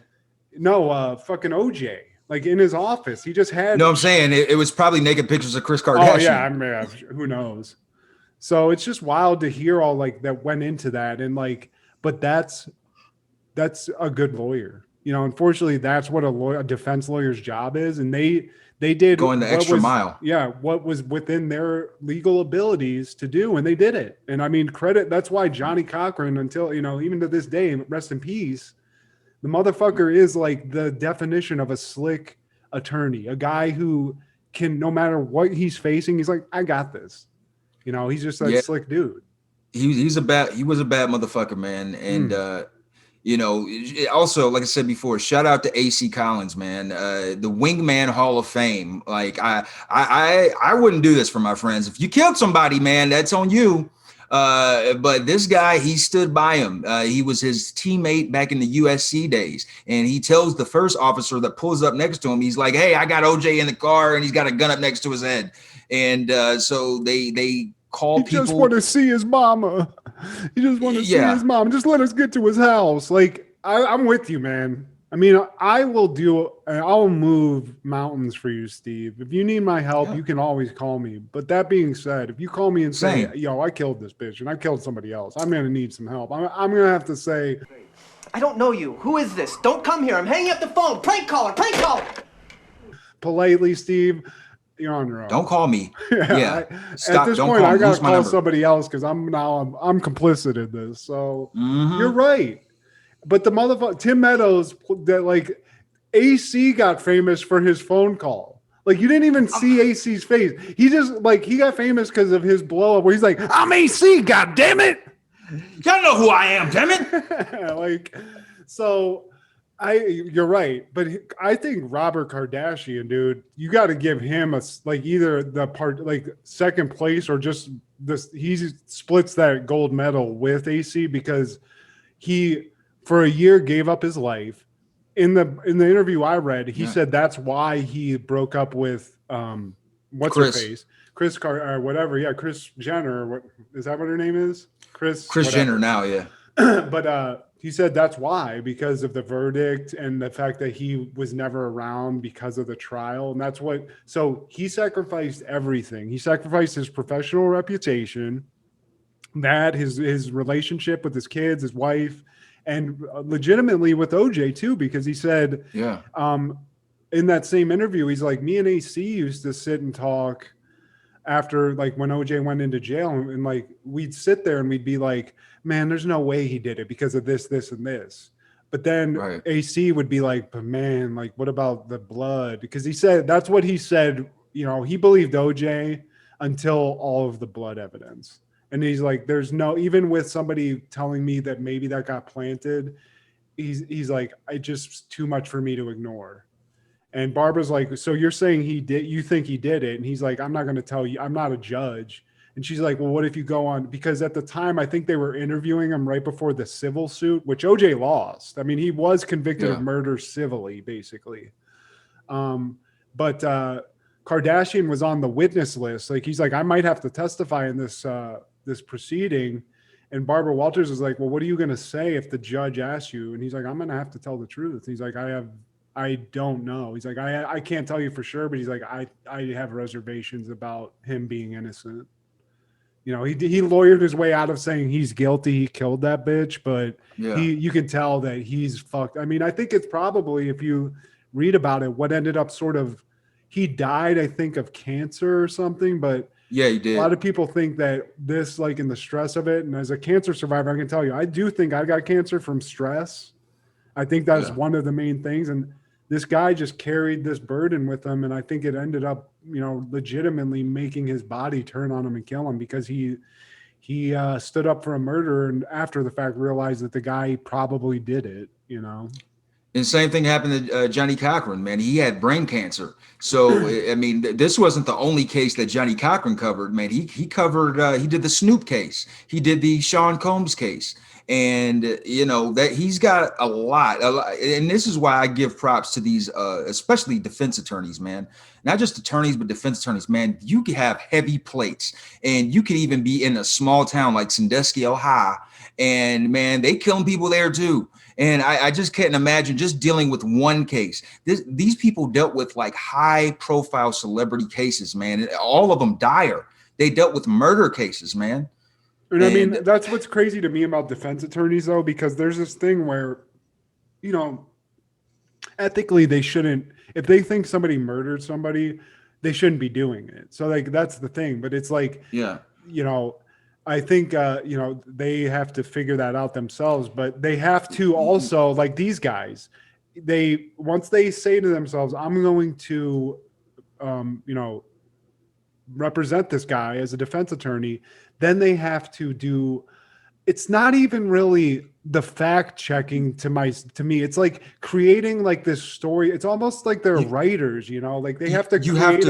No, fucking OJ. Like in his office. He just had. No, I'm saying it was probably naked pictures of Chris Kardashian. Oh yeah, I mean, who knows? So it's just wild to hear all like that went into that. And like, but that's a good lawyer. Unfortunately, that's what a defense lawyer's job is. And they did going the extra mile. Yeah, what was within their legal abilities to do, and they did it. And I mean, credit. That's why Johnny Cochran, until even to this day, rest in peace, the motherfucker is like the definition of a slick attorney, a guy who can, no matter what he's facing, he's like, I got this. He's just a slick dude. He was a bad motherfucker, man, and. Also, like I said before, shout out to AC Collins, man, the Wingman Hall of Fame. Like I wouldn't do this for my friends. If you killed somebody, man, that's on you. But this guy, he stood by him. He was his teammate back in the USC days. And he tells the first officer that pulls up next to him, he's like, hey, I got OJ in the car and he's got a gun up next to his head. And so they call people. Just want to see his mama. He just want to see his mom. Just let us get to his house. Like, I'm with you, man. I mean, I'll move mountains for you, Steve. If you need my help, you can always call me. But that being said, if you call me and say, yo, I killed this bitch and I killed somebody else, I'm going to need some help. I'm going to have to say, I don't know you. Who is this? Don't come here. I'm hanging up the phone. Prank caller. Politely, Steve. You're on your own. Don't call me. Yeah. Stop. At this point, I gotta call somebody else because I'm complicit in this. So you're right. But the motherfucker Tim Meadows, that like AC got famous for his phone call. Like you didn't even see AC's face. He just like he got famous because of his blow up where he's like, I'm AC, god damn it. Y'all know who I am, damn it. Like so. You're right, but I think Robert Kardashian, dude, you got to give him either the part like second place or just this. He splits that gold medal with AC because he for a year gave up his life. In the interview I read, he said that's why he broke up with what's her face, Kris whatever, Kris Jenner. What is that? What her name is? Kris Jenner now, yeah. But he said that's why, because of the verdict and the fact that he was never around because of the trial. And that's what, so he sacrificed everything. He sacrificed his professional reputation, that his relationship with his kids, his wife, and legitimately with OJ too, because he said, in that same interview, he's like, me and AC used to sit and talk after like when OJ went into jail and like we'd sit there and we'd be like, man, there's no way he did it because of this, this, and this. But then AC would be like, but man, like what about the blood? Because he said, that's what he said, he believed OJ until all of the blood evidence. And he's like, there's no, even with somebody telling me that maybe that got planted, he's like, it's just too much for me to ignore. And Barbara's like, so you're saying you think he did it? And he's like, I'm not going to tell you. I'm not a judge. And she's like, well, what if you go on? Because at the time, I think they were interviewing him right before the civil suit, which OJ lost. I mean, he was convicted of murder civilly, basically. But Kardashian was on the witness list. Like, he's like, I might have to testify in this proceeding. And Barbara Walters is like, well, what are you going to say if the judge asks you? And he's like, I'm going to have to tell the truth. He's like, I have I don't know. He's like, I can't tell you for sure, but he's like, I have reservations about him being innocent. You know, he lawyered his way out of saying he's guilty. He killed that bitch, but you can tell that he's fucked. I mean, I think it's probably, if you read about it, what ended up sort of, he died, I think, of cancer or something, but yeah, he did. A lot of people think that this, like in the stress of it, and as a cancer survivor, I can tell you, I do think I got cancer from stress. I think that's one of the main things. And this guy just carried this burden with him. And I think it ended up, you know, legitimately making his body turn on him and kill him, because he stood up for a murder and after the fact realized that the guy probably did it, you know. And same thing happened to Johnny Cochran, man. He had brain cancer. So, I mean, this wasn't the only case that Johnny Cochran covered, man. He covered, he did the Snoop case. He did the Sean Combs case. And, you know, that he's got a lot. And this is why I give props to these, especially defense attorneys, man. Not just attorneys, but defense attorneys, man. You can have heavy plates, and you can even be in a small town like Sandusky, Ohio. And, man, they killing people there, too. And I just can't imagine just dealing with one case. These people dealt with like high profile celebrity cases, man. And all of them dire. They dealt with murder cases, man. And I mean, that's what's crazy to me about defense attorneys, though, because there's this thing where, you know, ethically they shouldn't, if they think somebody murdered somebody, they shouldn't be doing it. So like, that's the thing. But it's like, you know, I think, you know, they have to figure that out themselves, but they have to also, like these guys, once they say to themselves, I'm going to, you know, represent this guy as a defense attorney, then they have to do, it's not even really the fact checking to me. It's like creating like this story. It's almost like they're writers, you know, like they have to create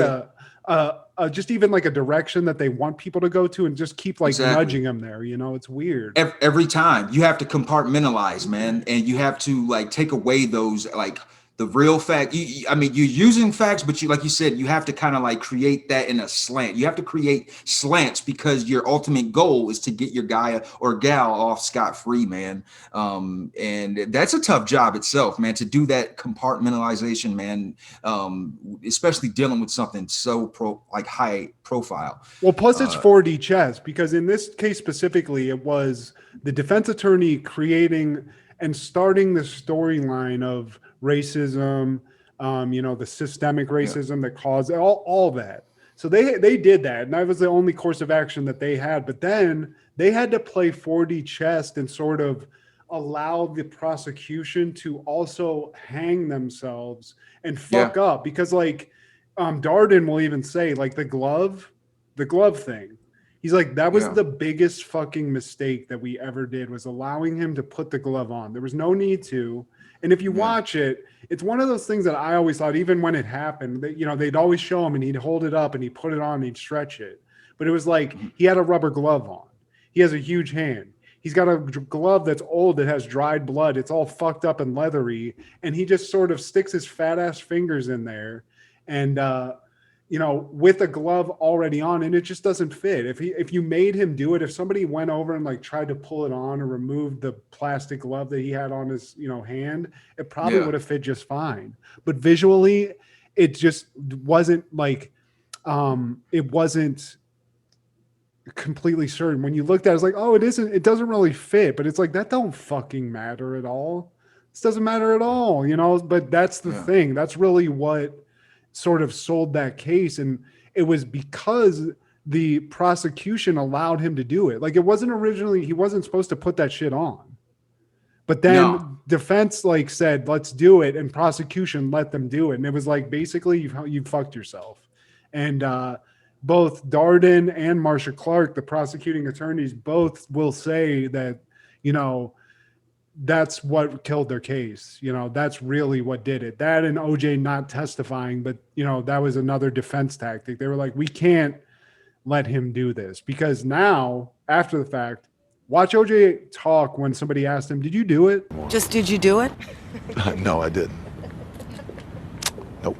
just even like a direction that they want people to go to and just keep like nudging them there. You know, it's weird. Every time you have to compartmentalize, man. And you have to like take away those, like the real fact. I mean, you're using facts, but you, like you said, you have to kind of like create that in a slant. You have to create slants because your ultimate goal is to get your guy or gal off scot-free, man. And that's a tough job itself, man, to do that compartmentalization, man. Especially dealing with something so high profile. Well, plus it's 4D chess, because in this case specifically, it was the defense attorney creating and starting the storyline of racism, you know, the systemic racism that caused all that. So they did that, and that was the only course of action that they had. But then they had to play 4D chess and sort of allow the prosecution to also hang themselves and fuck up, because like Darden will even say like the glove thing. He's like, that was the biggest fucking mistake that we ever did, was allowing him to put the glove on. There was no need to. And if you watch it, it's one of those things that I always thought, even when it happened, that, you know, they'd always show him and he'd hold it up and he'd put it on and he'd stretch it. But it was like he had a rubber glove on. He has a huge hand. He's got a glove that's old, that has dried blood. It's all fucked up and leathery. And he just sort of sticks his fat ass fingers in there and, you know, with a glove already on, and it just doesn't fit. If you made him do it, if somebody went over and like tried to pull it on or remove the plastic glove that he had on his, you know, hand, it probably would have fit just fine. But visually, it just wasn't like, it wasn't completely certain. When you looked at it, it's like, oh, it doesn't really fit, but it's like, that don't fucking matter at all. This doesn't matter at all, you know, but that's the thing. That's really what sort of sold that case. And it was because the prosecution allowed him to do it. Like, it wasn't originally, he wasn't supposed to put that shit on, but then defense like said, let's do it. And prosecution let them do it. And it was like, basically you fucked yourself. And, both Darden and Marsha Clark, the prosecuting attorneys, both will say that, you know, that's what killed their case. You know, that's really what did it. That and OJ not testifying, but, you know, that was another defense tactic. They were like, we can't let him do this, because now, after the fact, watch OJ talk when somebody asked him, did you do it? Just did you do it? No, I didn't. Nope.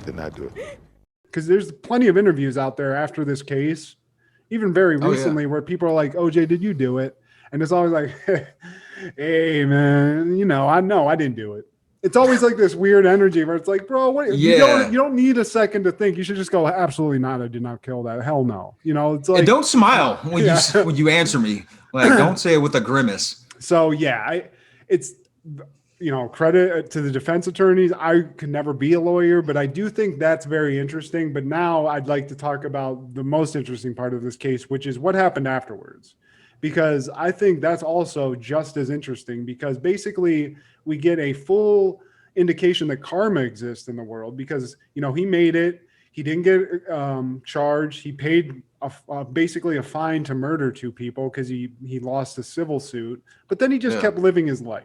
Did not do it. Because there's plenty of interviews out there after this case, even very recently, where people are like, OJ, did you do it? And it's always like, hey, man, you know I didn't do it. It's always like this weird energy where it's like, bro, what? Yeah. You don't need a second to think. You should just go, absolutely not. I did not kill that. Hell no. You know, it's like, and don't smile when you answer me. Like, don't say it with a grimace. So yeah, it's credit to the defense attorneys. I could never be a lawyer, but I do think that's very interesting. But now I'd like to talk about the most interesting part of this case, which is what happened afterwards, because I think that's also just as interesting, because basically we get a full indication that karma exists in the world, because, he made it. He didn't get charged. He paid basically a fine to murder 2 people because he lost a civil suit, but then he just kept living his life.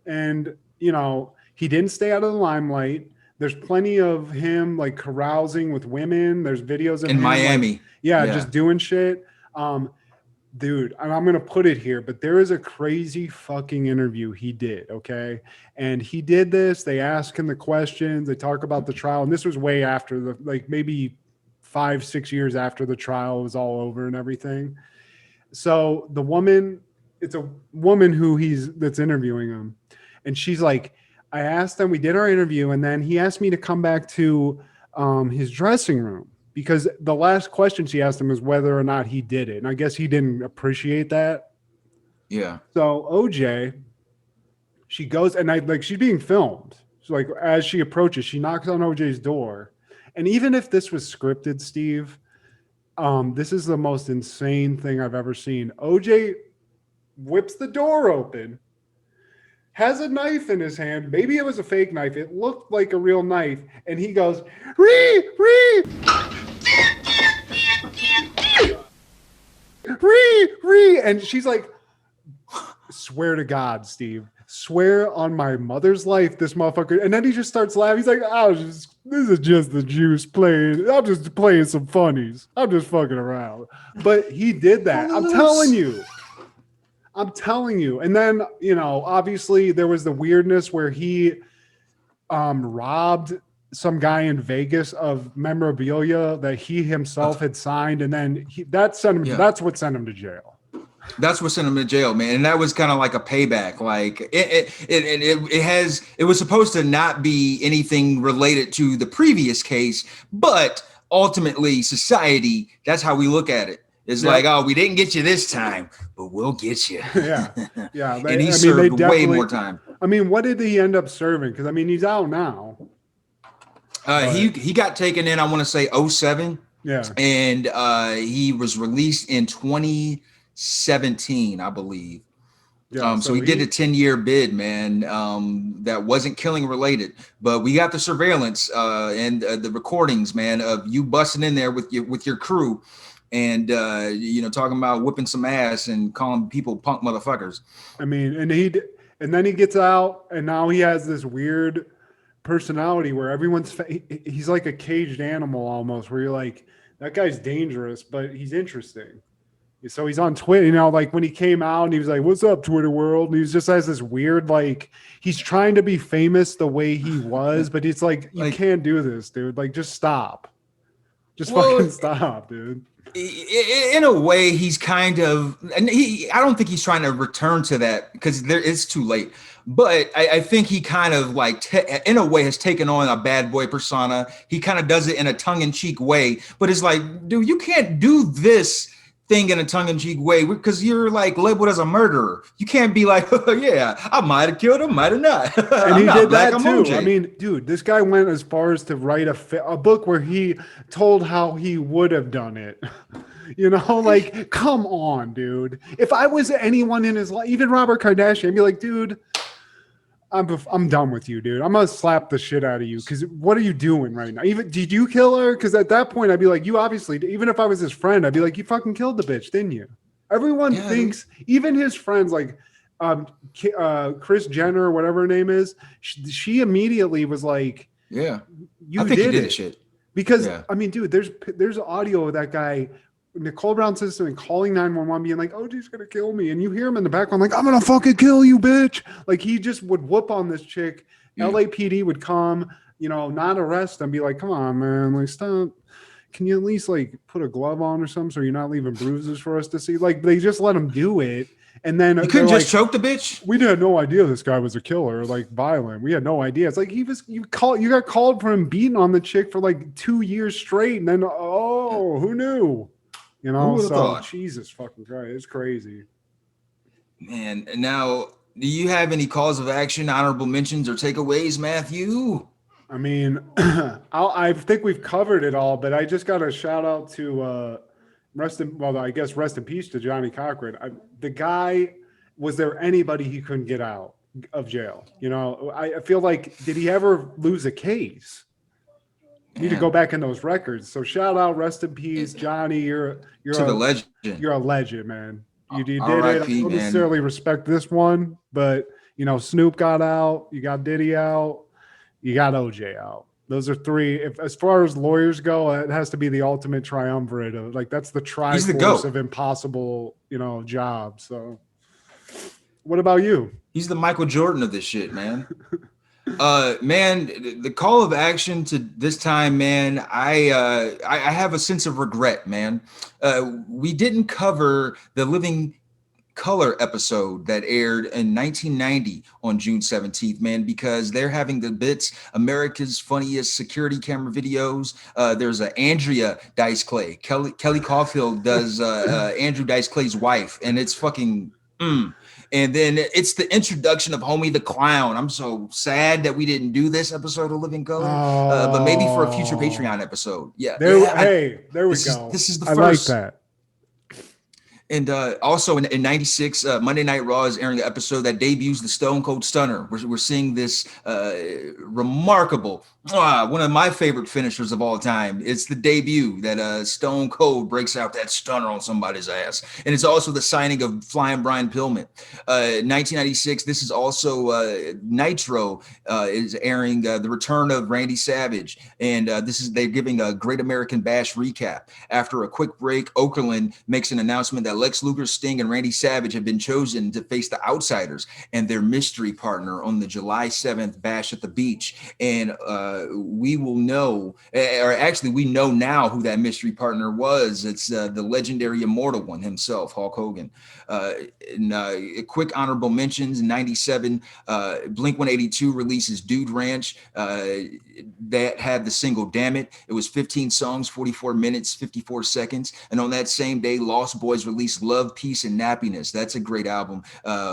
And, he didn't stay out of the limelight. There's plenty of him like carousing with women. There's videos of in him, Miami. Just doing shit. Dude, I'm going to put it here, but there is a crazy fucking interview he did, okay? And he did this. They ask him the questions. They talk about the trial. And this was way after maybe 5-6 years after the trial was all over and everything. So the woman, it's a woman that's interviewing him. And she's like, I asked him, we did our interview, and then he asked me to come back to his dressing room, because the last question she asked him was whether or not he did it. And I guess he didn't appreciate that. Yeah. So OJ, she goes, and she's being filmed. So like, as she approaches, she knocks on OJ's door. And even if this was scripted, Steve, this is the most insane thing I've ever seen. OJ whips the door open, has a knife in his hand. Maybe it was a fake knife. It looked like a real knife. And he goes, Ree! And she's like, swear to God, Steve. Swear on my mother's life, this motherfucker. And then he just starts laughing. He's like, this is just the juice playing. I'm just playing some funnies. I'm just fucking around. But he did that. I'm telling you. And then, obviously there was the weirdness where he robbed some guy in Vegas of memorabilia that he himself had signed. And then that's what sent him to jail. That's what sent him to jail, man. And that was kind of like a payback. Like it was supposed to not be anything related to the previous case, but ultimately society, that's how we look at it. It's like, oh, we didn't get you this time, but we'll get you. Yeah. And he served way more time. I mean, what did he end up serving? Because, he's out now. He got taken in, I want to say 2007. Yeah. And he was released in 2017, I believe. Yeah, so he did a 10-year bid, man. That wasn't killing related, but we got the surveillance and the recordings, man, of you busting in there with your crew, and talking about whipping some ass and calling people punk motherfuckers. And then he gets out, and now he has this weird personality where he's like a caged animal almost, where you're like, that guy's dangerous, but he's interesting. So he's on Twitter, like when he came out and he was like, what's up, Twitter world? And he just has this weird, like, he's trying to be famous the way he was, but it's like, you can't do this, dude. Like, just stop. Fucking stop, dude. In a way, he's kind of, and I don't think he's trying to return to that because it's too late. But I think he kind of in a way has taken on a bad boy persona. He kind of does it in a tongue-in-cheek way, but it's like, dude, you can't do this thing in a tongue-in-cheek way because you're like labeled as a murderer. You can't be like, oh, yeah, I might have killed him, might have not. And he did that too. OJ. I mean, dude, this guy went as far as to write a book where he told how he would have done it. Like, come on, dude. If I was anyone in his life, even Robert Kardashian, I'd be like, dude, I'm done with you, dude. I'm gonna slap the shit out of you because what are you doing right now? Even did you kill her? Because at that point, I'd be like, you obviously. Even if I was his friend, I'd be like, you fucking killed the bitch, didn't you? Everyone thinks, even his friends, like Kris Jenner or whatever her name is, she immediately was like, yeah, you did it. Shit. Because I mean, dude, there's audio of that guy. Nicole Brown says something, calling 911, being like, "OJ's gonna kill me," and you hear him in the background like, "I'm gonna fucking kill you, bitch!" Like he just would whoop on this chick. Yeah. LAPD would come, not arrest them, be like, "Come on, man, like stop. Can you at least like put a glove on or something so you're not leaving bruises for us to see?" Like they just let him do it, And then you couldn't just choke the bitch. We had no idea this guy was a killer, like violent. We had no idea. It's like you got called for him beating on the chick for like 2 years straight, and then who knew? You know, so thought? Jesus fucking Christ, it's crazy. Man, now do you have any calls of action, honorable mentions, or takeaways, Matthew? I mean, I think we've covered it all, but I just got a shout out to rest in peace to Johnny Cochran. The guy, was there anybody he couldn't get out of jail? You know, I feel like, did he ever lose a case? You need to go back in those records. So shout out, rest in peace, Johnny. You're a legend. You're a legend, man. You did it. I don't necessarily respect this one, but you know, Snoop got out. You got Diddy out. You got OJ out. Those are three. As far as lawyers go, it has to be the ultimate triumvirate of, like, that's the triforce of impossible, you know, job. So, what about you? He's the Michael Jordan of this shit, man. Man, the call of action to this time, man, I have a sense of regret, man. We didn't cover the Living Color episode that aired in 1990 on June 17th, man, because they're having the bits, America's Funniest Security Camera Videos. There's a Andrea Dice Clay. Kelly Caulfield does Andrew Dice Clay's wife, and it's fucking And then it's the introduction of Homie the Clown. I'm so sad that we didn't do this episode of Living Color, but maybe for a future Patreon episode. Yeah. There we go. This is the I first. like that. And also in 96, Monday Night Raw is airing the episode that debuts the Stone Cold Stunner. We're seeing this remarkable, one of my favorite finishers of all time. It's the debut that Stone Cold breaks out that stunner on somebody's ass. And it's also the signing of Flying Brian Pillman. 1996, this is also Nitro is airing the return of Randy Savage. And they're giving a Great American Bash recap. After a quick break, Okerlund makes an announcement that Lex Luger, Sting, and Randy Savage have been chosen to face the Outsiders and their mystery partner on the July 7th Bash at the Beach. And we will know, or actually we know now who that mystery partner was. It's the legendary immortal one himself, Hulk Hogan. Quick honorable mentions, 97, Blink-182 releases Dude Ranch. That had the single Damn It. It was 15 songs, 44 minutes, 54 seconds. And on that same day, Lost Boys released Love, Peace, and Nappiness. That's a great album.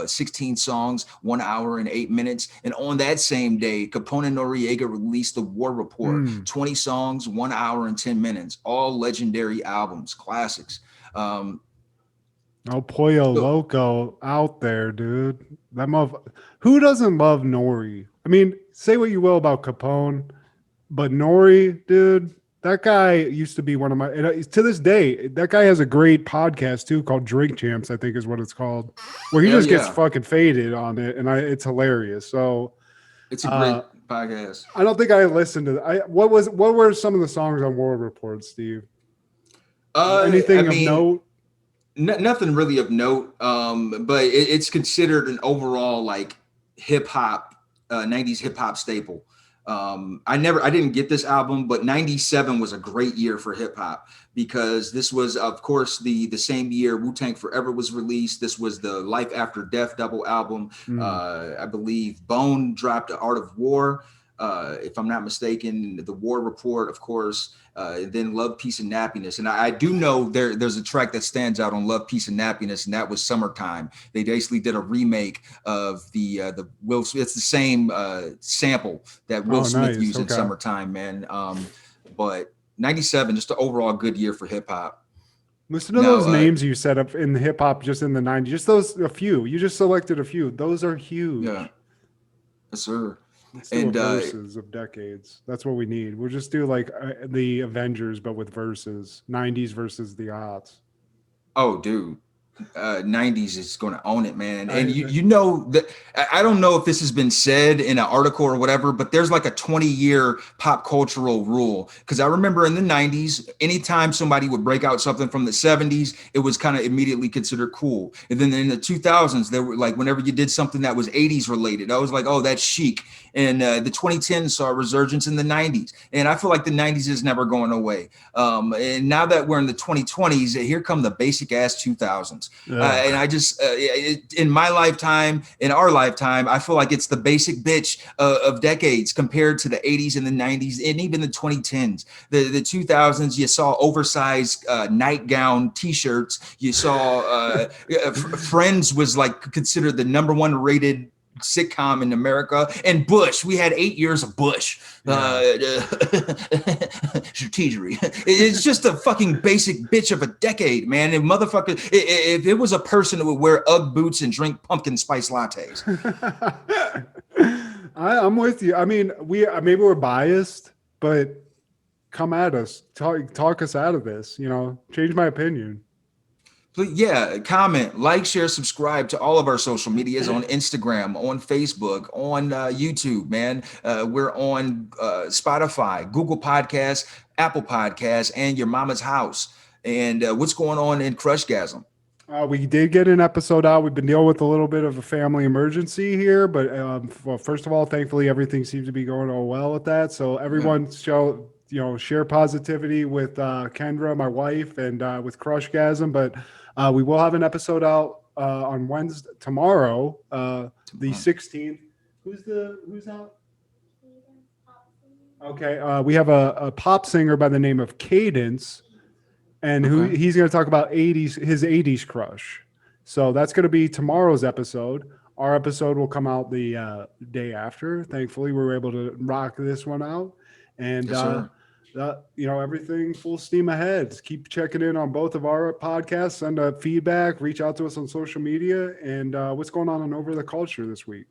16 songs, 1 hour and 8 minutes. And on that same day, Capone and Noriega released The War Report. 20 songs, 1 hour and 10 minutes. All legendary albums, classics. Pollo Loco out there, dude. Who doesn't love Nori? I mean, say what you will about Capone, but Nori, dude, that guy used to be one of my, to this day, that guy has a great podcast too called Drink Champs, I think is what it's called, where he gets fucking faded on it, and it's hilarious. So it's a great podcast. I don't think I listened to that. What were some of the songs on War Report, Steve? Anything of note? Nothing really of note, but it's considered an overall like hip hop, 90s hip hop staple. I didn't get this album, but 97 was a great year for hip hop because this was, of course, the same year Wu-Tang Forever was released. This was the Life After Death double album. I believe Bone dropped The Art of War, if I'm not mistaken. The War Report, of course. Then Love, Peace, and Nappiness. And I do know there's a track that stands out on Love, Peace, and Nappiness, and that was Summertime. They basically did a remake of the Will Smith. It's the same sample that Will Smith used in Summertime, man. But 97, just an overall good year for hip hop. Listen to those names you set up in the hip hop just in the 90s. Just a few. You just selected a few. Those are huge. Yeah. Yes, sir. And verses of decades. That's what we need. We'll just do like the Avengers, but with verses. 90s versus the aughts. Oh, dude. 90s is going to own it, man. And you know that I don't know if this has been said in an article or whatever, but there's like a 20-year pop cultural rule. Because I remember in the 90s, anytime somebody would break out something from the 70s, it was kind of immediately considered cool. And then in the 2000s, there were like whenever you did something that was 80s related, I was like, oh, that's chic. And the 2010s saw a resurgence in the 90s. And I feel like the 90s is never going away. And now that we're in the 2020s, here come the basic ass 2000s. records. And I just, in my lifetime, in our lifetime, I feel like it's the basic bitch of decades compared to the 80s and the 90s and even the 2010s. The 2000s, you saw oversized nightgown t-shirts. You saw Friends was like considered the #1 rated sitcom in America, and Bush. We had 8 years of Bush. Strategery. It's just a fucking basic bitch of a decade, man. And motherfucker, if it was a person who would wear Ugg boots and drink pumpkin spice lattes. I'm with you. I mean, maybe we're biased, but come at us, talk us out of this. You know, change my opinion. Yeah, comment, like, share, subscribe to all of our social medias on Instagram, on Facebook, on YouTube, man. We're on Spotify, Google Podcasts, Apple Podcasts, and your mama's house. And what's going on in Crushgasm? We did get an episode out. We've been dealing with a little bit of a family emergency here, but well, first of all, thankfully, everything seems to be going all well with that. So everyone share positivity with Kendra, my wife, and with Crushgasm. But we will have an episode out on Wednesday, tomorrow, the 16th. Who's out? Okay, we have a pop singer by the name of Cadence, and he's going to talk about his 80s crush. So that's going to be tomorrow's episode. Our episode will come out the day after. Thankfully, we were able to rock this one out, and everything full steam ahead. Keep checking in on both of our podcasts. Send feedback. Reach out to us on social media. And what's going on Over the Culture this week?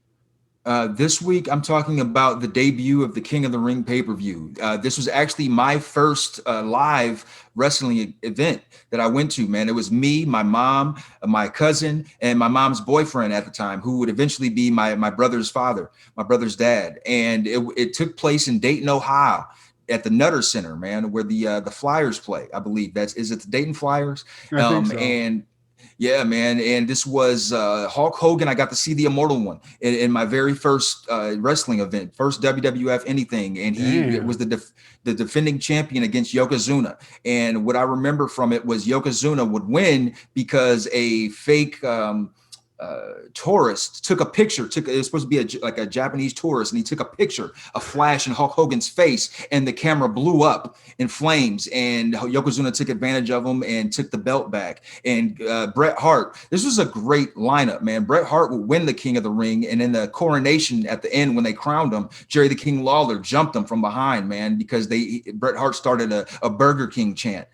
This week, I'm talking about the debut of the King of the Ring pay-per-view. This was actually my first live wrestling event that I went to, man. It was me, my mom, my cousin, and my mom's boyfriend at the time, who would eventually be my brother's father, my brother's dad. And it took place in Dayton, Ohio, at the Nutter Center, man, where the Flyers play. I believe is it the Dayton Flyers? I think so. And yeah, man. And this was Hulk Hogan. I got to see the Immortal One in my very first wrestling event, first WWF anything. And he was the defending champion against Yokozuna. And what I remember from it was Yokozuna would win because a fake tourist took a picture. It was supposed to be a Japanese tourist, and he took a picture, a flash in Hulk Hogan's face, and the camera blew up in flames. And Yokozuna took advantage of him and took the belt back. And Bret Hart, this was a great lineup, man. Bret Hart would win the King of the Ring, and in the coronation at the end when they crowned him, Jerry the King Lawler jumped him from behind, man, because Bret Hart started a Burger King chant.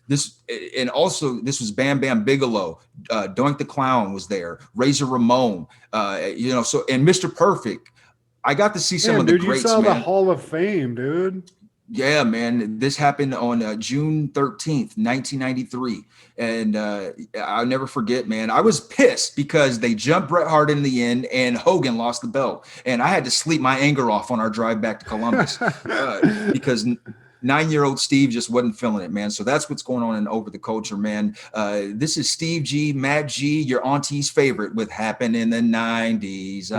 This was Bam Bam Bigelow, Doink the Clown was there, Razor Ramon, and Mr. Perfect. I got to see some of the greats, you saw man. the Hall of Fame, dude. Yeah, man. This happened on June 13th, 1993. And I'll never forget, man. I was pissed because they jumped Bret Hart in the end and Hogan lost the belt. And I had to sleep my anger off on our drive back to Columbus because 9-year-old Steve just wasn't feeling it, man. So that's what's going on in Over the Culture, man. This is Steve G, Matt G, your auntie's favorite with Happened in the 90s.